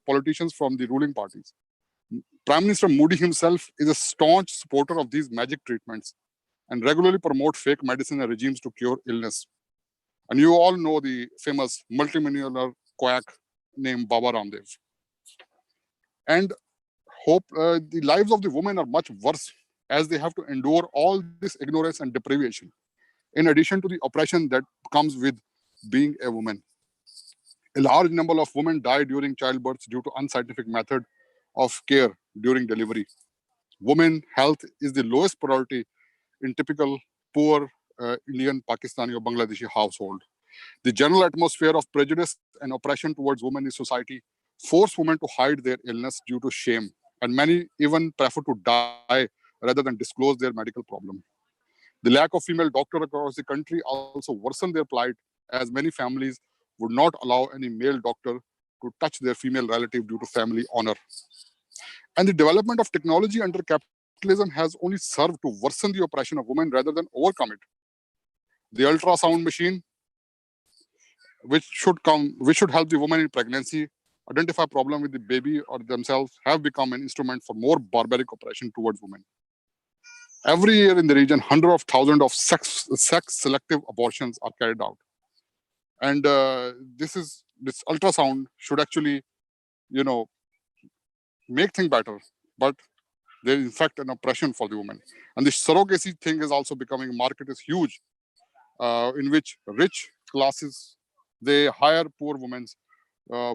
politicians from the ruling parties. Prime Minister Modi himself is a staunch supporter of these magic treatments and regularly promote fake medicine and regimes to cure illness. And you all know the famous multimillionaire quack named Baba Ramdev. And the lives of the women are much worse as they have to endure all this ignorance and deprivation, in addition to the oppression that comes with being a woman. A large number of women die during childbirth due to unscientific method of care during delivery. Women health is the lowest priority in typical poor Indian, Pakistani or Bangladeshi household. The general atmosphere of prejudice and oppression towards women in society force women to hide their illness due to shame, and many even prefer to die rather than disclose their medical problem. The lack of female doctors across the country also worsen their plight, as many families would not allow any male doctor to touch their female relative due to family honor. And the development of technology under capitalism has only served to worsen the oppression of women rather than overcome it. The ultrasound machine, which should help the woman in pregnancy identify problem with the baby or themselves, have become an instrument for more barbaric oppression towards women. Every year in the region, hundreds of thousands of sex-selective abortions are carried out. And this ultrasound should actually, make things better, but there is in fact an oppression for the woman. And the surrogacy thing is also becoming, market is huge, in which rich classes, they hire poor women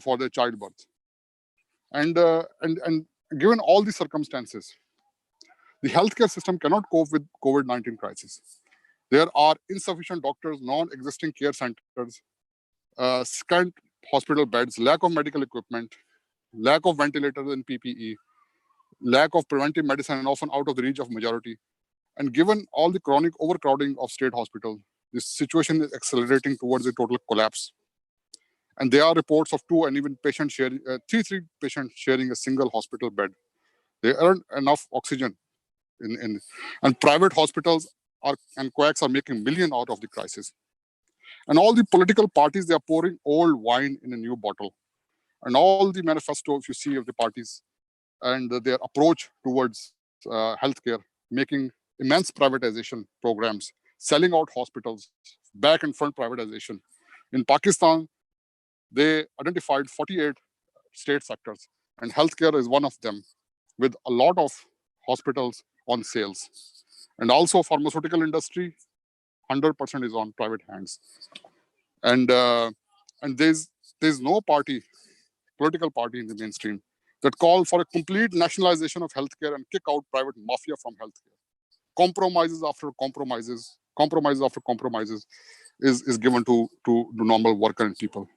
for their childbirth. And given all these circumstances, the healthcare system cannot cope with COVID-19 crisis. There are insufficient doctors, non-existing care centers, scant hospital beds, lack of medical equipment, lack of ventilators and PPE, lack of preventive medicine and often out of the reach of majority. And given all the chronic overcrowding of state hospitals, this situation is accelerating towards a total collapse. And there are reports of three patients sharing a single hospital bed. There aren't enough oxygen and private hospitals and quacks are making millions out of the crisis. And all the political parties, they are pouring old wine in a new bottle. And all the manifesto, if you see, of the parties and their approach towards healthcare, making immense privatization programs, selling out hospitals, back and front privatization. In Pakistan, they identified 48 state sectors, and healthcare is one of them, with a lot of hospitals on sales. And also pharmaceutical industry, 100% is on private hands. And there's no party, political party in the mainstream that call for a complete nationalization of healthcare and kick out private mafia from healthcare. Compromises after compromises is given to normal worker and people.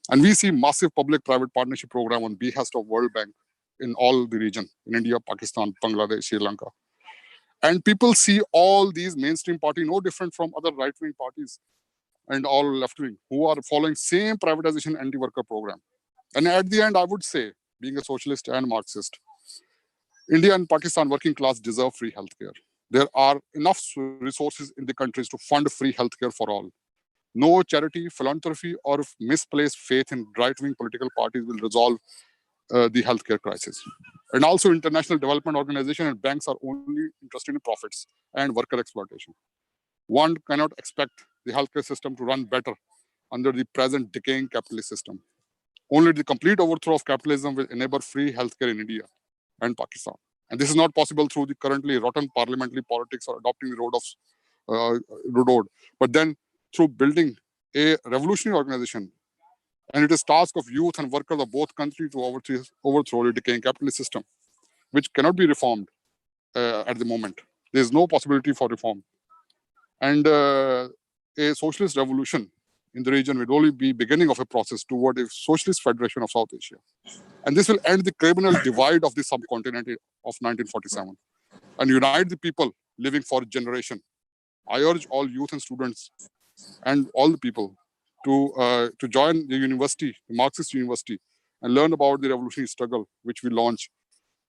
And we see massive public-private partnership program on behest of World Bank in all the region, in India, Pakistan, Bangladesh, Sri Lanka. And people see all these mainstream parties no different from other right-wing parties and all left-wing who are following same privatization anti-worker program. And at the end, I would say, being a socialist and Marxist, India and Pakistan working class deserve free healthcare. There are enough resources in the countries to fund free healthcare for all. No charity, philanthropy, or misplaced faith in right-wing political parties will resolve the healthcare crisis. And also international development organizations and banks are only interested in profits and worker exploitation. One cannot expect the healthcare system to run better under the present decaying capitalist system. Only the complete overthrow of capitalism will enable free healthcare in India and Pakistan. And this is not possible through the currently rotten parliamentary politics or adopting the road, but then through building a revolutionary organization. And it is task of youth and workers of both countries to overthrow the decaying capitalist system, which cannot be reformed at the moment. There is no possibility for reform. And a socialist revolution in the region will only be beginning of a process toward a socialist federation of South Asia. And this will end the criminal divide of the subcontinent of 1947 and unite the people living for a generation. I urge all youth and students and all the people to join the university, the Marxist university, and learn about the revolutionary struggle which we launched.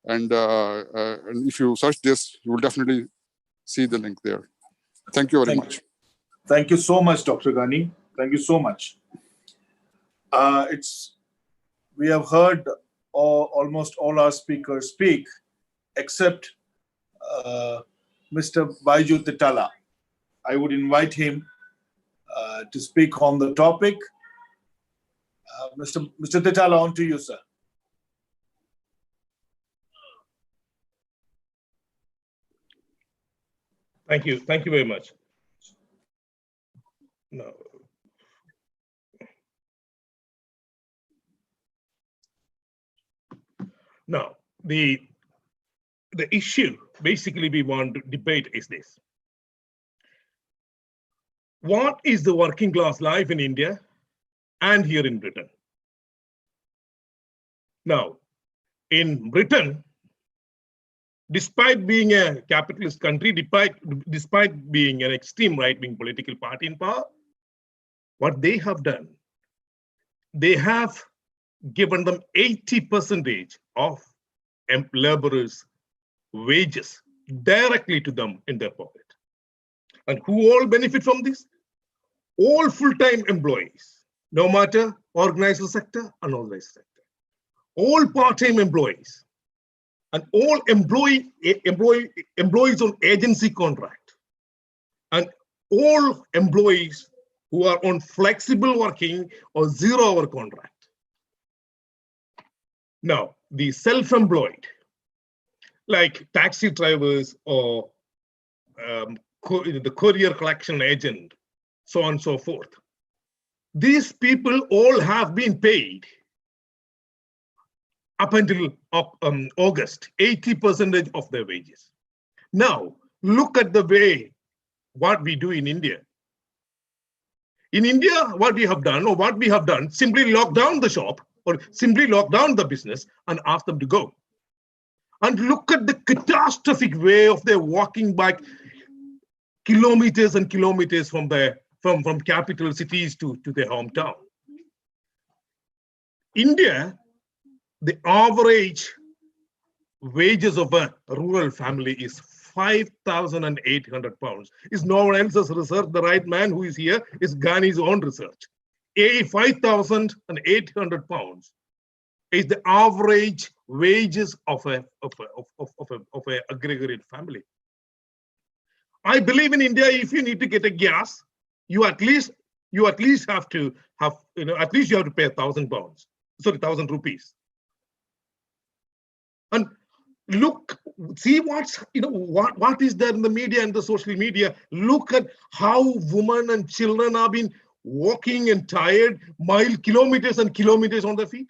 And if you search this, you will definitely see the link there. Thank you very much. Thank you so much, Dr. Ghani. Thank you so much. We have heard almost all our speakers speak, except Mr. Baiju Thittala. I would invite him to speak on the topic. Mr. Thittala, on to you, sir. Thank you. Thank you very much. No. Now, the issue basically we want to debate is this. What is the working class life in India and here in Britain? Now, in Britain, despite being a capitalist country, despite being an extreme right-wing political party in power, what they have done, they have given them 80% of laborers' wages directly to them in their pocket. And who all benefit from this? All full-time employees, no matter organized sector, unorganized sector. All part-time employees and all employees on agency contract and all employees who are on flexible working or 0-hour contract. Now, the self-employed, like taxi drivers or the courier collection agent, so on and so forth. These people all have been paid up until August, 80% of their wages. Now, look at the way what we do in India. In India, what we have done, simply lock down the shop or simply lock down the business and ask them to go. And look at the catastrophic way of their walking back kilometers and kilometers from capital cities to their hometown. India, the average wages of a rural family is 5,800 pounds. Is no one else's research. The right man who is here is Ghani's own research. 5,800 pounds is the average wages of a aggregate family. I believe in India, if you need to get a gas, you at least have to have, at least you have to pay 1,000 pounds, sorry, 1,000 rupees. And Look, see what's, what is there in the media and the social media. Look at how women and children have been walking and tired kilometers and kilometers on their feet.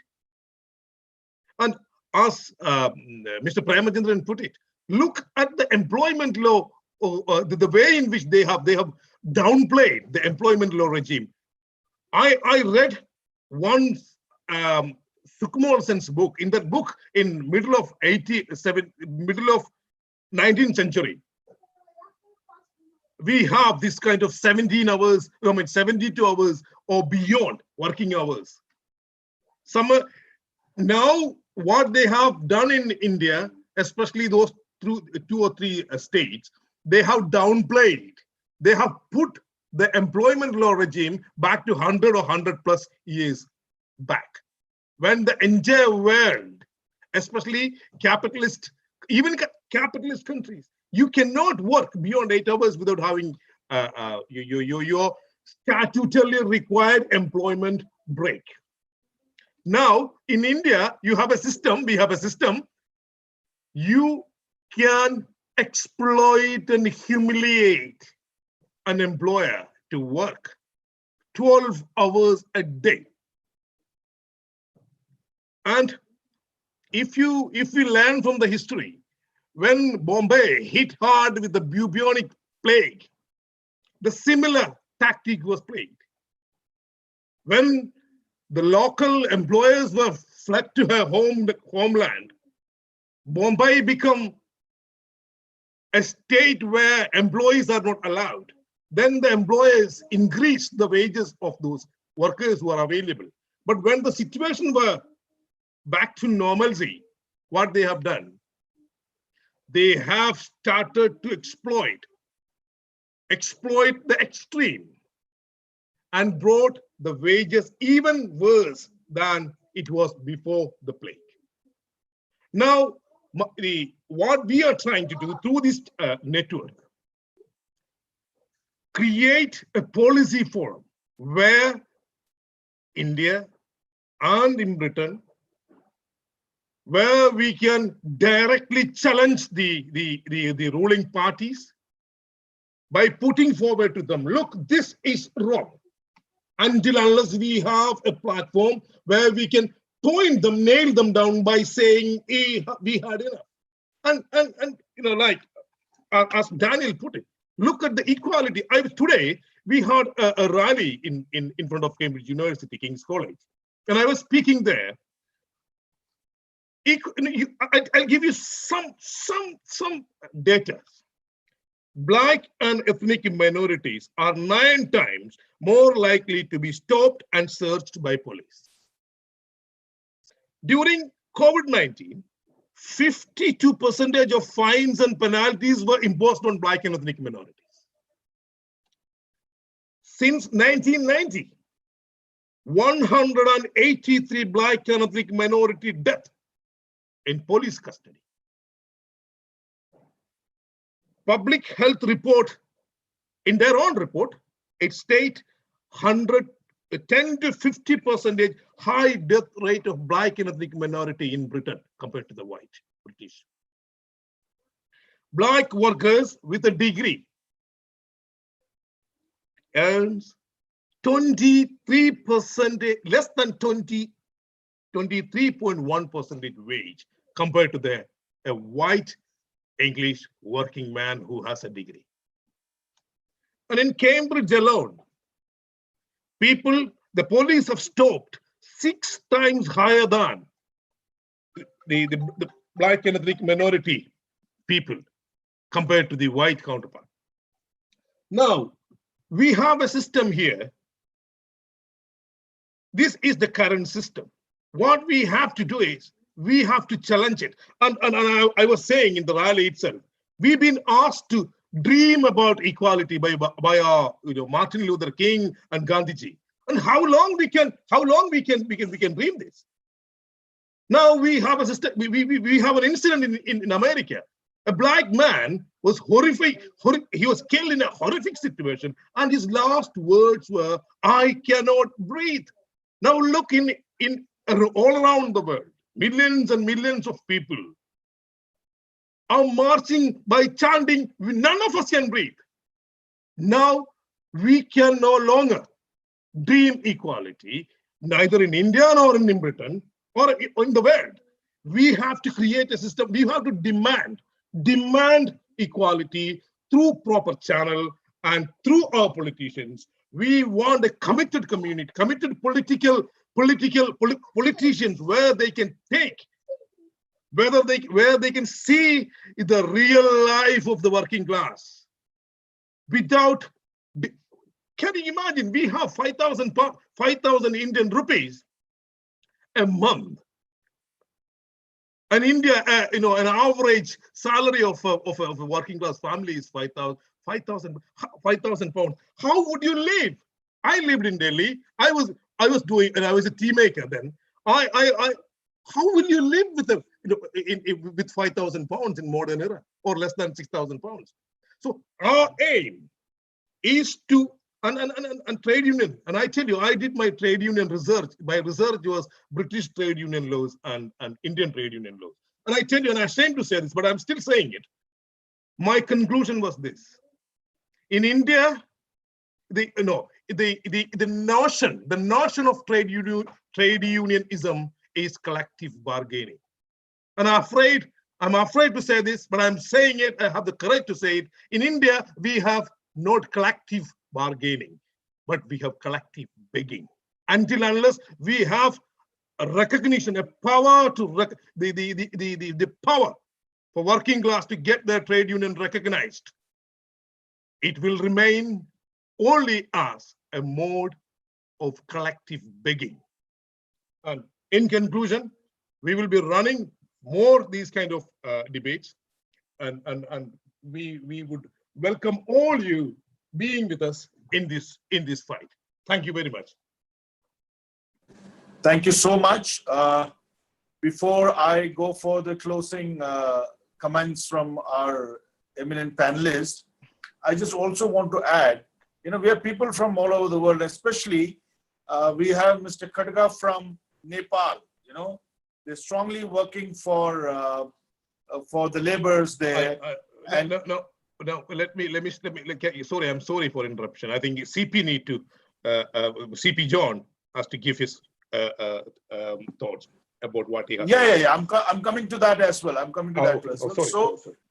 And as Mr. Preamachandran put it, look at the employment law, the way in which they have downplayed the employment law regime. I read one Sukhmal Sen's book. In that book, in middle of 19th century, we have this kind of 17 hours, 72 hours or beyond working hours. Now, what they have done in India, especially those 2 or 3 states, they have downplayed. They have put the employment law regime back to 100 or 100 plus years back, when the entire world, especially capitalist, even capitalist countries, you cannot work beyond 8 hours without having your statutorily required employment break. Now, in India, you have a system, we have a system, you can exploit and humiliate an employer to work 12 hours a day. And if you learn from the history, when Bombay hit hard with the bubonic plague, the similar tactic was played. When the local employers were fled to her homeland, Bombay became a state where employees are not allowed. Then the employers increased the wages of those workers who are available. But when the situation were back to normalcy, what they have done, they have started to exploit the extreme and brought the wages even worse than it was before the plague. Now, what we are trying to do through this network, create a policy forum where India and in Britain, where we can directly challenge the ruling parties by putting forward to them, look, this is wrong. Until unless we have a platform where we can point them, nail them down by saying, hey, we had enough. And like as Daniel put it, look at the equality. Today, we had a rally in front of Cambridge University, King's College. And I was speaking there. I'll give you some data. Black and ethnic minorities are 9 times more likely to be stopped and searched by police. During COVID-19, 52% of fines and penalties were imposed on Black and ethnic minorities. Since 1990, 183 Black and ethnic minority deaths in police custody. Public health report, in their own report, it states 10 to 50% high death rate of Black and ethnic minority in Britain compared to the white British. Black workers with a degree earns 23%, less than 23.1% wage compared to a white English working man who has a degree. And in Cambridge alone, the police have stopped 6 times higher than the Black and ethnic minority people compared to the white counterpart. Now, we have a system here. This is the current system. What we have to do is, we have to challenge it. And I was saying in the rally itself, we've been asked to dream about equality by our Martin Luther King and Gandhiji. And how long we can dream this? Now we have a system. We have an incident in America. A Black man was horrific. He was killed in a horrific situation, and his last words were, "I cannot breathe." Now look in all around the world. Millions and millions of people are marching by chanting, none of us can breathe. Now we can no longer dream equality, neither in India nor in Britain or in the world. We have to create a system. We have to demand equality through proper channel and through our politicians. We want a committed community, committed politicians where they can take, where they can see the real life of the working class. Without, can you imagine? We have 5,000 Indian rupees a month. And India, an average salary of a working class family is 5,000 pounds. How would you live? I lived in Delhi. I was a tea maker then. How will you live with 5,000 pounds in modern era, or less than 6,000 pounds? So our aim is to and trade union. And I tell you, I did my trade union research. My research was British trade union laws and Indian trade union laws. And I tell you, and I'm ashamed to say this, but I'm still saying it. My conclusion was this: in India, the notion of trade unionism is collective bargaining. And I'm afraid to say this, but I'm saying it. I have the courage to say it. In India, we have not collective bargaining, but we have collective begging. Until unless we have a recognition, a power to the power for working class to get their trade union recognized, it will remain only as a mode of collective begging. And in conclusion, we will be running more these kind of debates, and we would welcome all you being with us in this fight. Thank you very much. Thank you so much. Before I go for the closing comments from our eminent panelists, I just also want to add, we have people from all over the world, especially we have Mr. Khadga from Nepal. They're strongly working for the laborers there. No, let me sorry, I'm sorry for interruption. I think CP need to CP John has to give his thoughts about what he has. Yeah. I'm coming to that as well.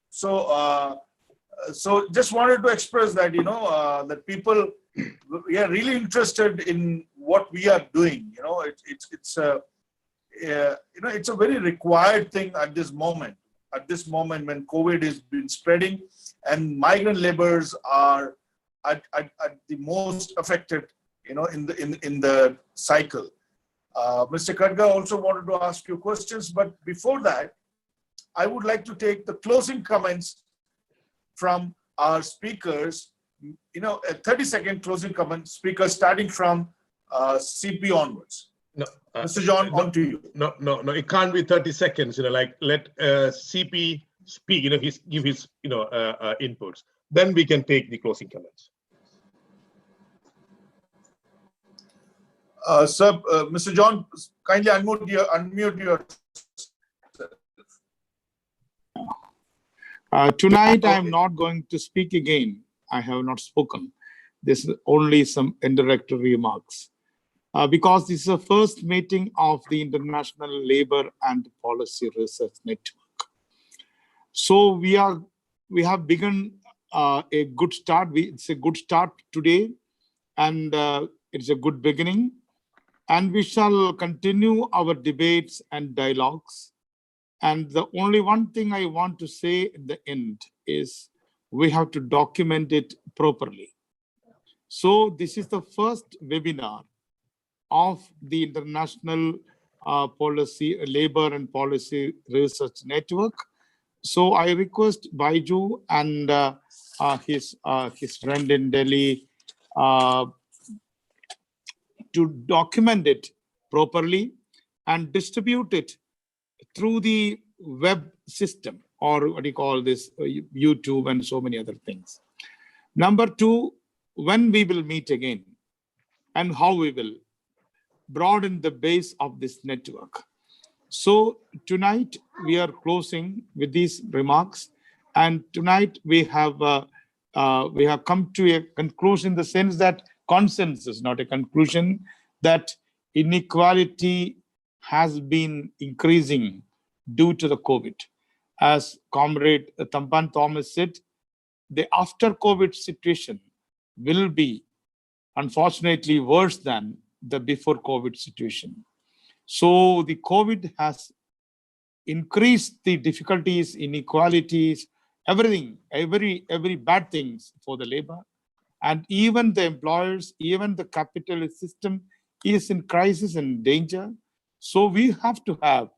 So just wanted to express that that people really interested in what we are doing. It's a very required thing at this moment. At this moment when COVID has been spreading and migrant laborers are at the most affected, in the cycle. Mr. Khadga also wanted to ask you questions, but before that, I would like to take the closing comments from our speakers, a 30-second closing comment speaker starting from CP onwards. No, Mr. John, on to you. No, it can't be 30 seconds, let CP speak, give his, inputs. Then we can take the closing comments. Sir, Mr. John, kindly unmute your. Tonight, I'm not going to speak again. I have not spoken. This is only some introductory remarks. Because this is the first meeting of the International Labour and Policy Research Network. So we have begun a good start. It's a good start today, and it's a good beginning. And we shall continue our debates and dialogues. And the only one thing I want to say at the end is we have to document it properly. So this is the first webinar of the International Labour and Policy Research Network. So I request Baiju and his friend in Delhi to document it properly and distribute it through the web system, or what do you call this, YouTube and so many other things. Number two, when we will meet again and how we will broaden the base of this network. So tonight we are closing with these remarks, and tonight we have come to a conclusion in the sense that consensus, not a conclusion, that inequality has been increasing due to the COVID. As Comrade Thampan Thomas said, the after COVID situation will be unfortunately worse than the before COVID situation. So the COVID has increased the difficulties, inequalities, everything, every bad things for the labor. And even the employers, even the capitalist system is in crisis and danger. So we have to have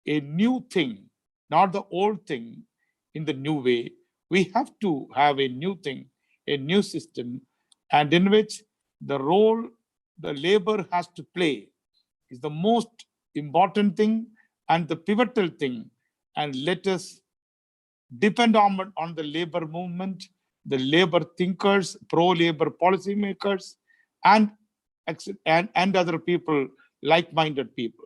a new thing, not the old thing in the new way. We have to have a new thing, a new system, and in which the role the labor has to play is the most important thing and the pivotal thing. And let us depend on the labor movement, the labor thinkers, pro-labor policymakers, and other people, like-minded people.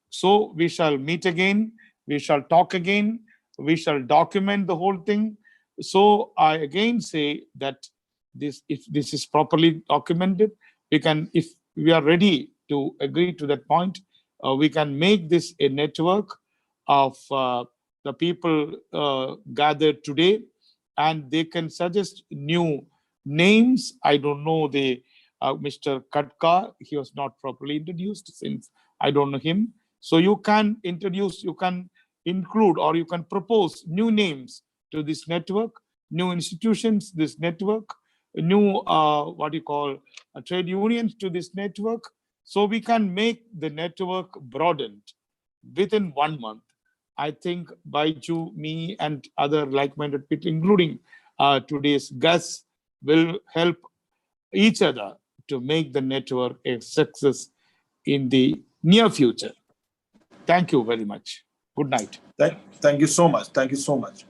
So we shall meet again, we shall talk again, we shall document the whole thing. So I again say that if this is properly documented, we can, if we are ready to agree to that point, we can make this a network of the people gathered today, and they can suggest new names. I don't know the Mr. Katka, he was not properly introduced since I don't know him. So you can introduce, you can include, or you can propose new names to this network, new institutions, this network, new trade unions to this network. So we can make the network broadened within 1 month. I think Baiju, me, and other like-minded people, including today's guests, will help each other to make the network a success in the near future. Thank you very much. Good night. Thank you so much. Thank you so much.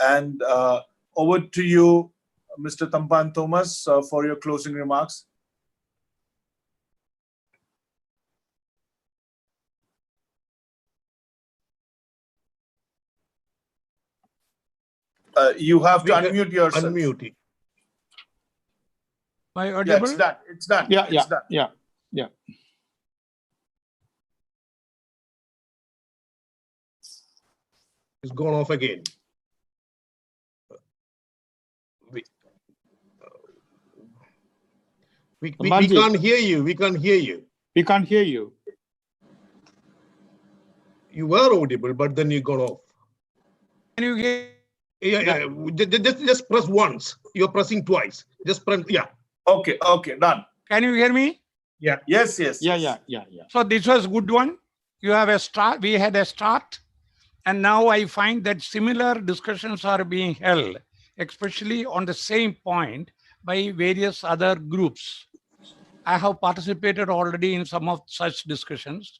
And over to you, Mr. Thampan Thomas, for your closing remarks. You have to unmute yourself. Unmute. Am I audible? Yeah, it's done. It's done. Yeah, it's done. yeah. It's gone off again. We can't hear you. We can't hear you. We can't hear you. You were audible, but then you got off. Can you hear? Yeah. Just press once. You're pressing twice. Just press. Yeah. Okay, done. Can you hear me? Yeah. Yes. Yeah. So this was good one. You have a start. We had a start. And now I find that similar discussions are being held, especially on the same point by various other groups. I have participated already in some of such discussions.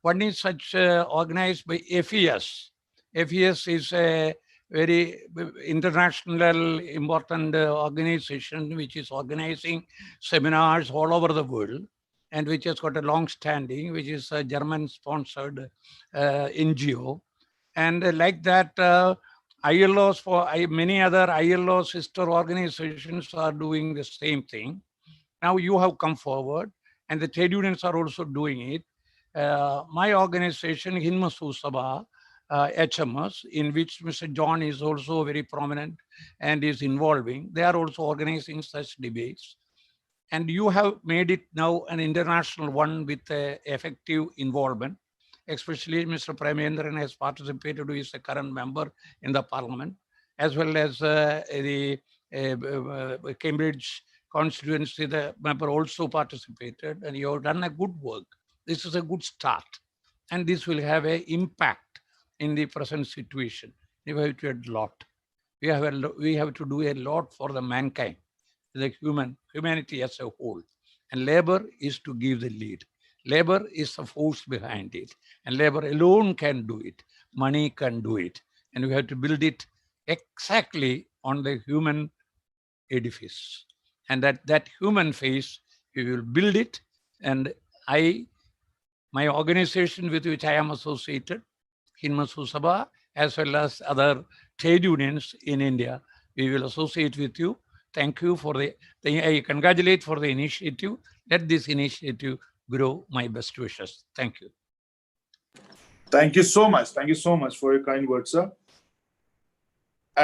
One is such organized by FES. FES is a very international important organization which is organizing seminars all over the world and which has got a long standing, which is a German-sponsored NGO. And like that, ILOs many other ILO sister organizations are doing the same thing. Now you have come forward, and the trade unions are also doing it. My organization, Hinmasu Sabha, HMS, in which Mr. John is also very prominent and is involving, they are also organizing such debates. And you have made it now an international one with effective involvement. Especially Mr. Preamachandran has participated, who is a current member in the parliament, as well as the Cambridge constituency, the member also participated, and you have done a good work. This is a good start, and this will have an impact in the present situation. We have to do a lot. We have to do a lot for the mankind, the humanity as a whole, and labor is to give the lead. Labor is the force behind it, and labor alone can do it. Money can do it, and we have to build it exactly on the human edifice. And that human face, we will build it. And my organization with which I am associated, Hinmasu Sabha, as well as other trade unions in India, we will associate with you. Thank you for I congratulate for the initiative. Let this initiative grow. My best wishes. Thank you. Thank you so much. Thank you so much for your kind words, sir.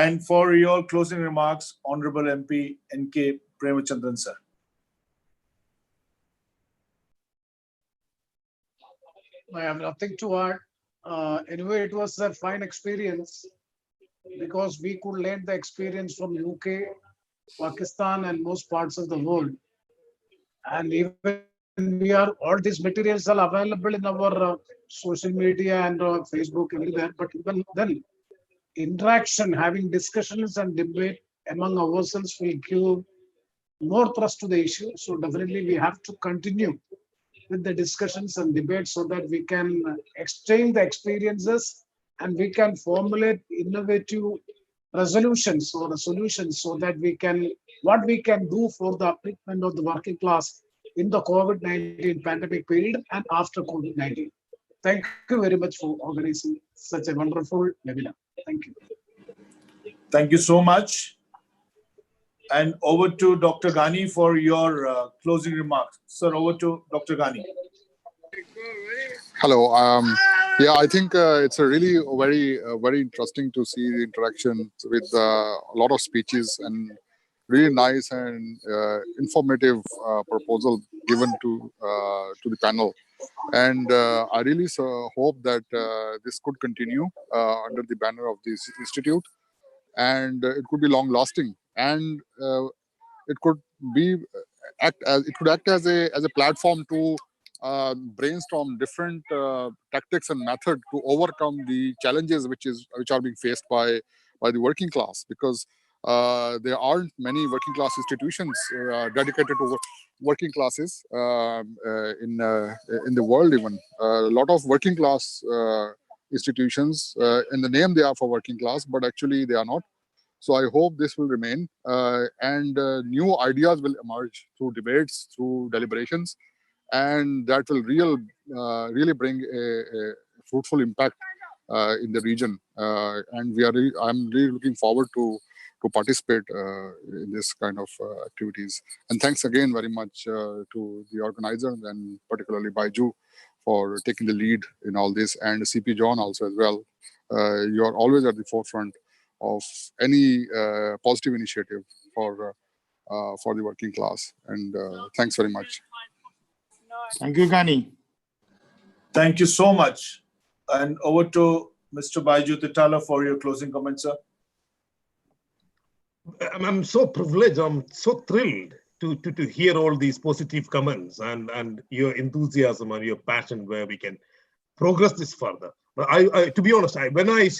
And for your closing remarks, Honorable MP N.K. Preamachandran, sir. I have nothing to add. Anyway, it was a fine experience because we could learn the experience from UK, Pakistan, and most parts of the world. And even all these materials are available in our social media and Facebook, everywhere. But even then, interaction, having discussions and debate among ourselves will give more thrust to the issue. So definitely we have to continue with the discussions and debates so that we can exchange the experiences and we can formulate innovative resolutions or solutions so that what we can do for the upliftment of the working class in the COVID-19 pandemic period and after COVID-19. Thank you very much for organizing such a wonderful webinar. Thank you. Thank you so much. And over to Dr. Ghani for your closing remarks. Sir, over to Dr. Ghani. Hello. Yeah, I think it's a really very interesting to see the interaction with a lot of speeches and really nice and informative proposal given to the panel. And I really hope that this could continue under the banner of this institute, and it could be long lasting, and it could act as a platform to brainstorm different tactics and methods to overcome the challenges which are being faced by the working class, because there aren't many working class institutions dedicated to working classes in the world. Even a lot of working class institutions, in the name they are for working class, but actually they are not. So I hope this will remain, and new ideas will emerge through debates, through deliberations, and that will really bring a fruitful impact in the region. And I'm really looking forward to participate in this kind of activities. And thanks again very much to the organizers, and particularly Baiju, for taking the lead in all this, and CP John also as well. You are always at the forefront of any positive initiative for the working class. And thanks very much. Thank you, Ghani. Thank you so much. And over to Mr. Baiju Thittala for your closing comments, sir. I'm so privileged, I'm so thrilled to hear all these positive comments and your enthusiasm and your passion where we can progress this further. But I to be honest, when I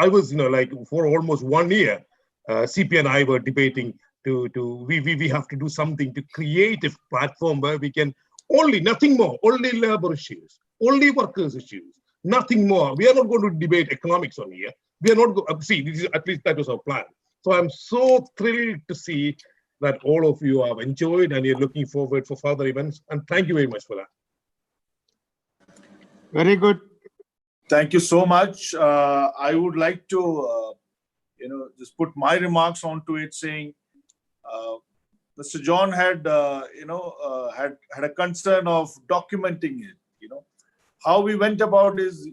was, like for almost 1 year, CP and I were debating we have to do something to create a platform where we can nothing more, only labor issues, only workers issues, nothing more. We are not going to debate economics on here. We are not going see, this is, at least that was our plan. So I'm so thrilled to see that all of you have enjoyed and you're looking forward for further events. And thank you very much for that. Very good. Thank you so much. I would like to, just put my remarks onto it, saying Mr. John had, had a concern of documenting it. How we went about is,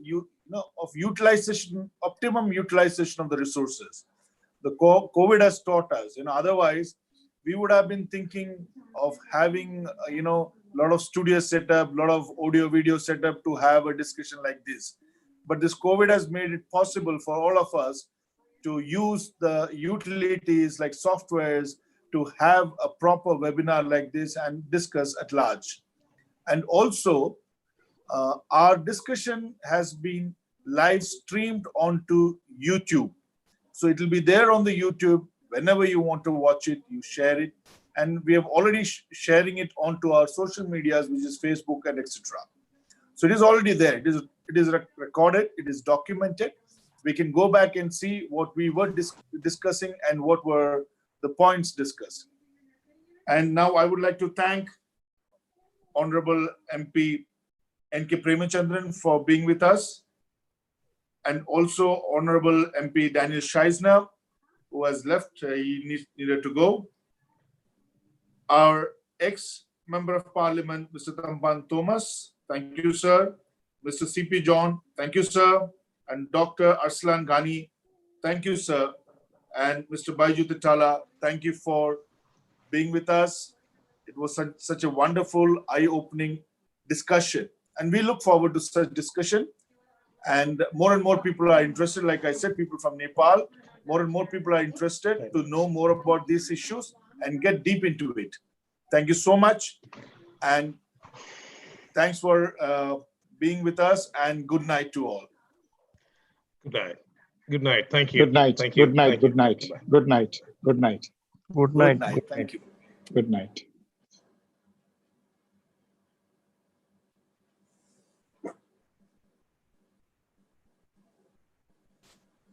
of utilization, optimum utilization of the resources. The COVID has taught us. Otherwise, we would have been thinking of having, a lot of studios set up, a lot of audio video set up to have a discussion like this. But this COVID has made it possible for all of us to use the utilities like softwares to have a proper webinar like this and discuss at large. And also, our discussion has been live streamed onto YouTube. So it will be there on the YouTube. Whenever you want to watch it, you share it. And we have already sharing it onto our social medias, which is Facebook and etc. So it is already there. It is recorded. It is documented. We can go back and see what we were discussing and what were the points discussed. And now I would like to thank Honorable MP N.K. Preamachandran for being with us, and also Honorable MP Daniel Zeichner, who has left. He needed to go. Our ex-member of Parliament, Mr. Thampan Thomas, thank you, sir. Mr. C.P. John, thank you, sir. And Dr. Arslan Ghani, thank you, sir. And Mr. Baiju Thittala, thank you for being with us. It was such a wonderful, eye-opening discussion. And we look forward to such discussion. And more people are interested. Like I said, people from Nepal, more and more people are interested to know more about these issues and get deep into it. Thank you so much. And thanks for being with us, and good night to all. Good night. Good night. Thank you. Good night. Thank you. Good night. Thank you. Good night. Good night. Good night. Good Good night. night. Thank you. Good night.